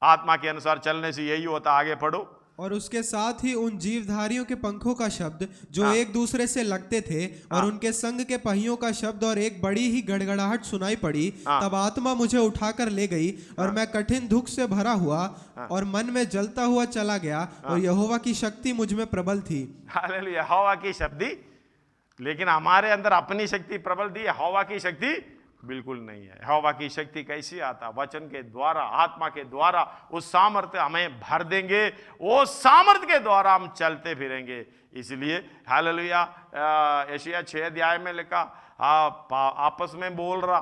आत्मा के अनुसार चलने से यही होता। आगे पढ़ो। और उसके साथ ही उन जीवधारियों के पंखों का शब्द जो एक दूसरे से लगते थे और उनके संग के पहियों का शब्द और एक बड़ी ही गड़गड़ाहट सुनाई पड़ी। तब आत्मा मुझे उठाकर ले गई और मैं कठिन दुख से भरा हुआ और मन में जलता हुआ चला गया और यहोवा की शक्ति मुझ में प्रबल थी। हालेलुया। यहोवा की शक्ति, लेकिन हमारे अंदर अपनी शक्ति प्रबल थी, यहोवा की शक्ति बिल्कुल नहीं है। यहोवा की शक्ति कैसी आता? वचन के द्वारा, आत्मा के द्वारा। उस सामर्थ्य हमें भर देंगे, वो सामर्थ्य के द्वारा हम चलते फिरेंगे। इसलिए हालेलुया यशायाह 6 अध्याय में लिखा, आपस में बोल रहा,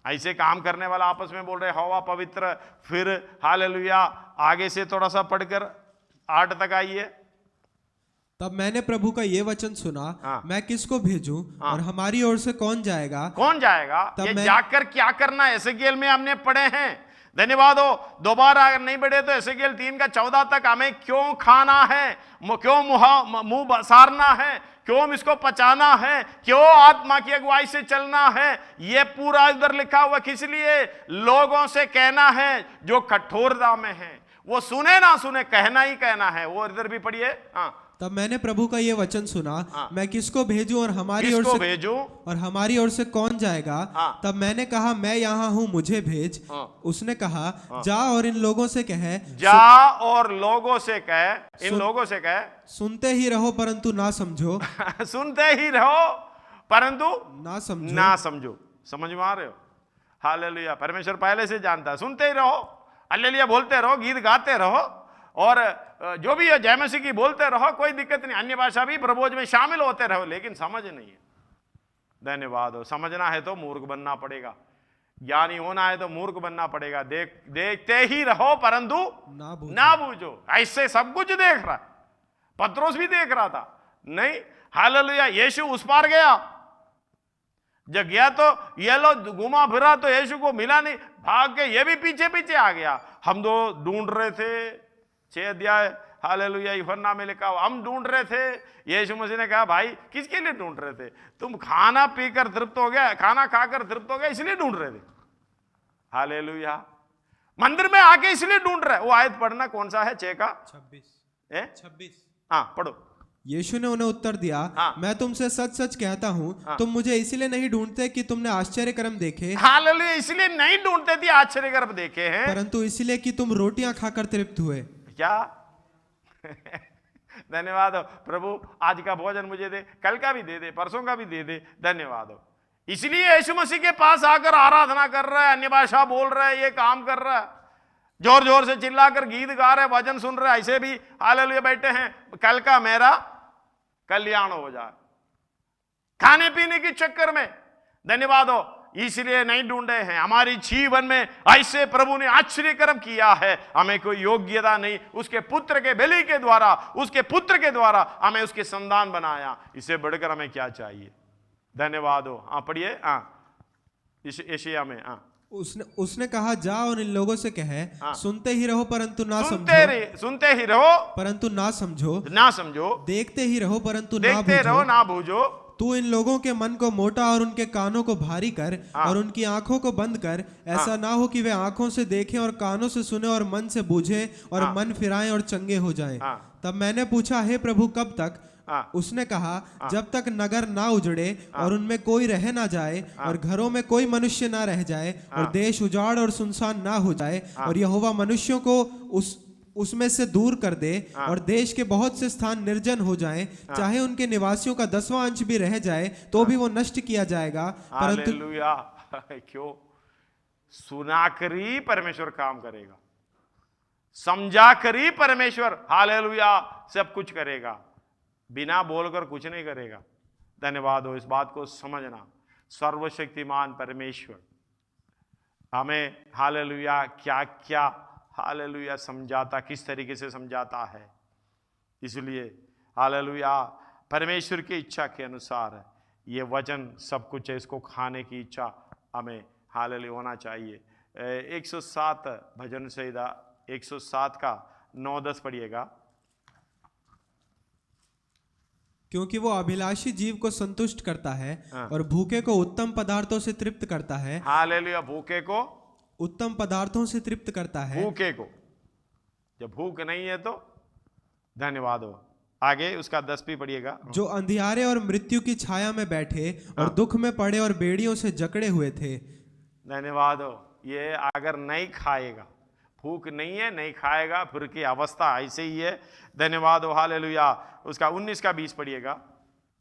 ऐसे काम करने वाला आपस में बोल रहे यहोवा पवित्र। फिर हालेलुया आगे से थोड़ा सा पढ़कर 8 तक आइए। तब मैंने प्रभु का ये वचन सुना, मैं किसको भेजूं और हमारी ओर से कौन जाएगा? ये जाकर क्या करना? एसेकिएल में हमने पढ़े हैं, धन्यवाद हो। दोबारा अगर नहीं बढ़े तो एसेकिएल 3:14 तक हमें क्यों खाना है, क्यों मुंह बसारना है, क्यों इसको पचाना है, क्यों आत्मा की अगुवाई से चलना है, ये पूरा इधर लिखा हुआ। किस लिए? लोगों से कहना है जो कठोरता में है, वो सुने ना सुने, कहना ही कहना है। वो इधर भी पढ़िए। हाँ, तब मैंने प्रभु का ये वचन सुना, मैं किसको भेजूं और हमारी ओर किसको से भेजूं? और हमारी ओर से कौन जाएगा? तब मैंने कहा, मैं यहाँ हूँ, मुझे भेज। उसने कहा, जा और इन लोगों से कह, जा और लोगों से कह, इन लोगों से कह, सुनते ही रहो परंतु ना समझो। सुनते ही रहो परंतु ना समझो। ना समझो। समझ में आ रहे हो? हालेलुया। परमेश्वर पहले से जानता है। सुनते ही रहो, हालेलुया बोलते रहो, गीत गाते रहो, और जो भी है जय मसीह की बोलते रहो, कोई दिक्कत नहीं। अन्य भाषा भी प्रभोज में शामिल होते रहो, लेकिन समझ नहीं है। धन्यवाद हो। समझना है तो मूर्ख बनना पड़ेगा, ज्ञानी होना है तो मूर्ख बनना पड़ेगा। देखते ही रहो परंतु ना बूझो। ऐसे सब कुछ देख रहा है, पत्रोस भी देख रहा था। नहीं, हालेलुया। यीशु उस पार गया, जब गया तो ये लोग घुमा फिरा तो यीशु को मिला नहीं, भाग के ये भी पीछे पीछे आ गया। हम तो ढूंढ रहे थे, 6 अध्याय हालेलुया यूहन्ना में लिखा हुआ, हम ढूंढ रहे थे। यीशु मसीह ने कहा, भाई किसके लिए ढूंढ रहे थे? तुम खाना पीकर तृप्त हो गया, खाना खाकर तृप्त हो गया, इसलिए ढूंढ रहे थे। हालेलुया। मंदिर में आके इसलिए ढूंढ रहे। वो आयत पढ़ना, कौन सा है? 6:26। हाँ, पढ़ो। यीशु ने उन्हें उत्तर दिया, मैं तुमसे सच सच कहता हूँ, तुम मुझे इसलिए नहीं ढूंढते कि तुमने आश्चर्य कर्म देखे। हालेलुया। इसलिए नहीं ढूंढते थे आश्चर्य कर्म देखे हैं, परंतु इसलिए कि तुम रोटियां खाकर तृप्त हुए। क्या? धन्यवाद हो प्रभु, आज का भोजन मुझे दे, कल का भी दे दे, परसों का भी दे दे। धन्यवाद हो। इसलिए यीशु मसीह के पास आकर आराधना कर रहा है, अन्य भाषा बोल रहा है, ये काम कर रहा है, जोर जोर से चिल्लाकर गीत गा रहे, वचन सुन रहे, ऐसे भी हालेलुया बैठे हैं। कल का मेरा कल्याण हो जाए, खाने पीने के चक्कर में। धन्यवाद हो। इसलिए नहीं ढूंढे हैं। हमारी जीवन में ऐसे प्रभु ने आश्चर्य कर्म किया है, हमें कोई योग्यता नहीं, उसके पुत्र के बलि के द्वारा, उसके पुत्र के द्वारा हमें उसके संतान बनाया। इससे बढ़कर हमें क्या चाहिए? धन्यवाद हो। हाँ, पढ़िए। हाँ, एशिया में। हाँ, उसने कहा, जाओ और इन लोगों से कहे, सुनते ही रहो परंतु ना समझो। सुनते ही रहो परंतु ना समझो। ना समझो। देखते ही रहो परंतु देखते रहो ना बूझो। तू इन लोगों के मन को मोटा और उनके कानों को भारी कर और उनकी आंखों को बंद कर, ऐसा ना हो कि वे आंखों से देखें और कानों से सुने और मन से बूझे और मन फिराएं और चंगे हो जाएं। तब मैंने पूछा, हे प्रभु, कब तक? उसने कहा, जब तक नगर ना उजड़े और उनमें कोई रह ना जाए और घरों में कोई मनुष्य ना रह जाए और देश उजाड़ और सुनसान ना हो जाए और यहोवा मनुष्यों को उसमें से दूर कर दे और देश के बहुत से स्थान निर्जन हो जाएं, चाहे उनके निवासियों का 10वां अंश भी रह जाए तो भी वो नष्ट किया जाएगा। परंतु क्यों? सुनाकर ही परमेश्वर काम करेगा, समझाकर ही परमेश्वर हालेलुया सब कुछ करेगा, बिना बोलकर कुछ नहीं करेगा। धन्यवाद हो। इस बात को समझना, सर्वशक्तिमान परमेश्वर हमें हालेलुया क्या क्या हालेलुया समझाता, किस तरीके से समझाता है। इसलिए हालेलुया परमेश्वर की इच्छा के अनुसार ये वचन सब कुछ है, इसको खाने की इच्छा हमें हालेलुया होना चाहिए। 107 भजन संहिता 107 का 9-10 पढ़िएगा। क्योंकि वो अभिलाषी जीव को संतुष्ट करता है और भूखे को उत्तम पदार्थों से तृप्त करता है। हालेलुया। भूखे को उत्तम पदार्थों से तृप्त करता है। भूखे को, जब भूख नहीं है तो धन्यवाद हो। आगे उसका 10 भी पढ़िएगा। जो अंधियारे और मृत्यु की छाया में बैठे और दुख में पड़े और बेड़ियों से जकड़े हुए थे। धन्यवाद हो। ये अगर नहीं खाएगा, भूख नहीं है, नहीं खाएगा, फिर की अवस्था ऐसे ही है। धन्यवाद हो। हालेलुया। उसका 19 का 20 पढ़िएगा।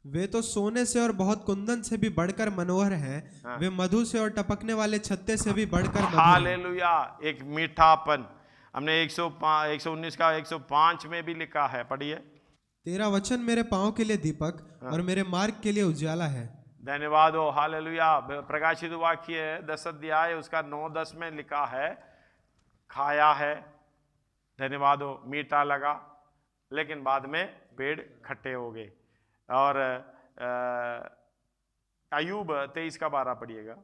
वे तो सोने से और बहुत कुंदन से भी बढ़कर मनोहर हैं। वे मधु से और टपकने वाले छत्ते से भी बढ़कर मधुर हैं। हालेलुया। एक मीठापन हमने 119 का 105 में भी लिखा है। पढ़िए। तेरा वचन मेरे पांव के लिए दीपक और मेरे मार्ग के लिए उजाला है। धन्यवाद हो। हालेलुया। प्रकाशित वाक्य 10 अध्याय उसका 9-10 में लिखा है, खाया है। धन्यवाद हो। मीठा लगा, लेकिन बाद में पेड़ खट्टे हो गए। और अय्यूब 23 का 12 पढ़िएगा।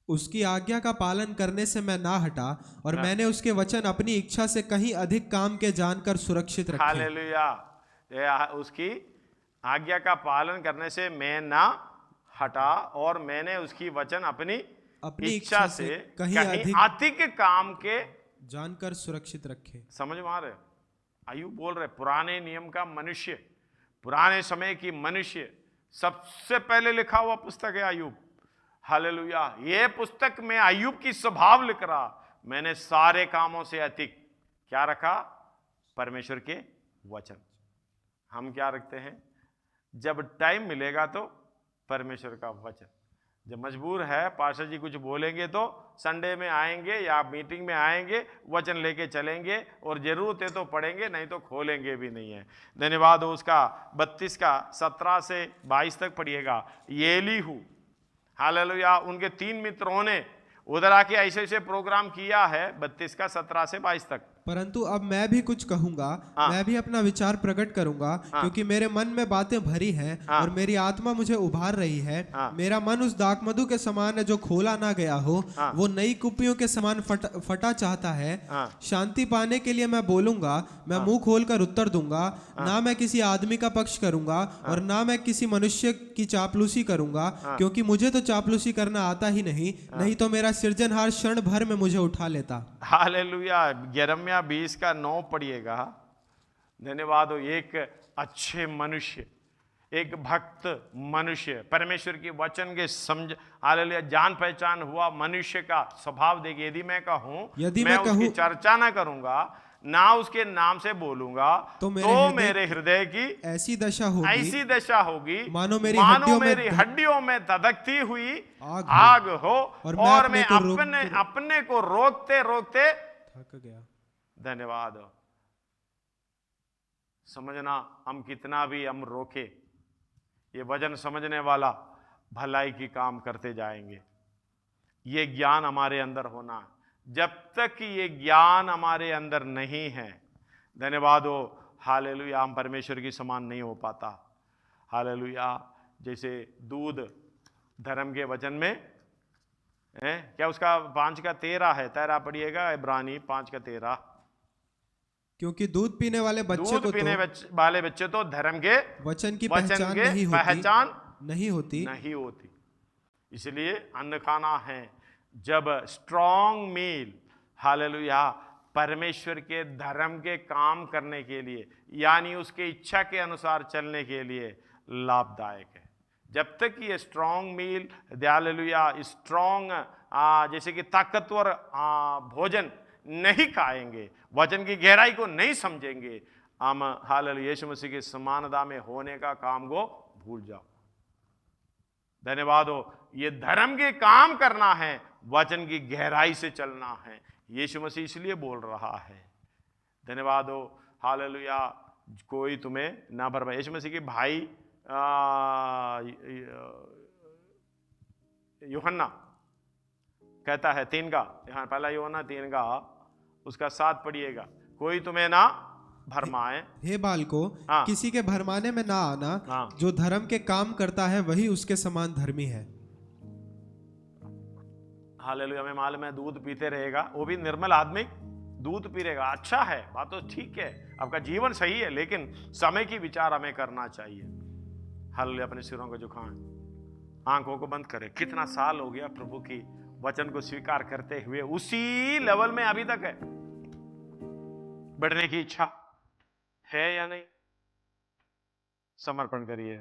उसकी आज्ञा का पालन करने से मैं ना हटा, और मैंने उसके वचन अपनी इच्छा से कहीं अधिक काम के जानकर सुरक्षित रखे। हालेलुया। उसकी आज्ञा का पालन करने से मैं ना हटा, और मैंने उसकी वचन अपनी इच्छा से कहीं अधिक काम के जानकर सुरक्षित रखे। समझ में आ रहे? अय्यूब बोल रहे पुराने नियम का मनुष्य, पुराने समय की मनुष्य, सबसे पहले लिखा हुआ पुस्तक है अय्यूब। हालेलुया। ये पुस्तक में अय्यूब की स्वभाव लिख रहा, मैंने सारे कामों से अधिक क्या रखा? परमेश्वर के वचन। हम क्या रखते हैं? जब टाइम मिलेगा तो परमेश्वर का वचन। जब मजबूर है, पास्टर जी कुछ बोलेंगे तो संडे में आएंगे या मीटिंग में आएंगे, वचन लेके चलेंगे, और जरूरत है तो पढ़ेंगे, नहीं तो खोलेंगे भी नहीं है। धन्यवाद हो। उसका 32 का 17 से 22 तक पढ़िएगा। येलीहू, हालेलुया, उनके 3 मित्रों ने उधर आके ऐसे ऐसे प्रोग्राम किया है। 32 का 17 से 22 तक। परंतु अब मैं भी कुछ कहूंगा, मैं भी अपना विचार प्रकट करूंगा, क्योंकि मेरे मन में बातें भरी हैं और मेरी आत्मा मुझे उभार रही है। मेरा मन उस दाखमधु के समान है जो खोला ना गया हो, वो नई कुप्पियों के समान फटा चाहता है। शांति पाने के लिए मैं बोलूंगा, मैं मुंह खोलकर उत्तर दूंगा। ना मैं किसी आदमी का पक्ष करूंगा और ना मैं किसी मनुष्य की चापलूसी करूंगा, क्योंकि मुझे तो चापलूसी करना आता ही नहीं तो मेरा सृजनहार क्षण भर में मुझे उठा लेता। हालेलुया। यिर्मयाह 20 का 9 पढ़िएगा। धन्यवाद हो। एक अच्छे मनुष्य, एक भक्त मनुष्य, परमेश्वर की वचन के समझ, हालेलुया, जान पहचान हुआ मनुष्य का स्वभाव देखिए। यदि मैं कहूं, मैं उसकी चर्चा ना करूंगा, ना उसके नाम से बोलूंगा, तो मेरे हृदय की ऐसी दशा होगी मानो मेरी हड्डियों में धधकती हुई आग हो, और मैं अपने को रोकते रोकते थक गया। धन्यवाद। समझना, हम कितना भी हम रोके, ये वचन समझने वाला भलाई की काम करते जाएंगे। ये ज्ञान हमारे अंदर होना। जब तक ये ज्ञान हमारे अंदर नहीं है, धन्यवाद हो, हालेलुया, हम परमेश्वर की समान नहीं हो पाता। हालेलुया। जैसे दूध धर्म के वचन में है क्या? उसका 5 का 13 है, 13 पढ़िएगा, इब्रानी 5 का 13। क्योंकि दूध पीने वाले बच्चे तो धर्म के वचन की पहचान नहीं होती। इसलिए अन्न खाना है। जब स्ट्रॉन्ग मील, हालेलुया, परमेश्वर के धर्म के काम करने के लिए, यानी उसके इच्छा के अनुसार चलने के लिए लाभदायक है। जब तक ये स्ट्रॉन्ग मील, हालेलुया, स्ट्रॉन्ग जैसे कि ताकतवर भोजन नहीं खाएंगे, वचन की गहराई को नहीं समझेंगे, हम हालेलुया यीशु मसीह की समानता में होने का काम को भूल जाओ। धन्यवाद हो। ये धर्म के काम करना है, वचन की गहराई से चलना है। यीशु मसीह इसलिए बोल रहा है। धन्यवाद हो। हालेलुया। कोई तुम्हें ना भरमाए। यीशु मसीह के भाई यूहन्ना कहता है 3 का, यहाँ पहला यूहन्ना 3 का उसका 7 पढ़िएगा। कोई तुम्हें ना भरमाए, हे बालको, किसी के भरमाने में ना आना। जो धर्म के काम करता है वही उसके समान धर्मी है। हालेलुया। हमें मालूम है दूध पीते रहेगा, वो भी निर्मल आदमी दूध पी रहेगा। अच्छा है, बात तो ठीक है, आपका जीवन सही है, लेकिन समय की विचार हमें करना चाहिए। हालेलुया। अपने सिरों को झुकाएं, आंखों को बंद करें। कितना साल हो गया प्रभु की वचन को स्वीकार करते हुए, उसी लेवल में अभी तक है। बढ़ने की इच्छा है या नहीं? समर्पण करिए।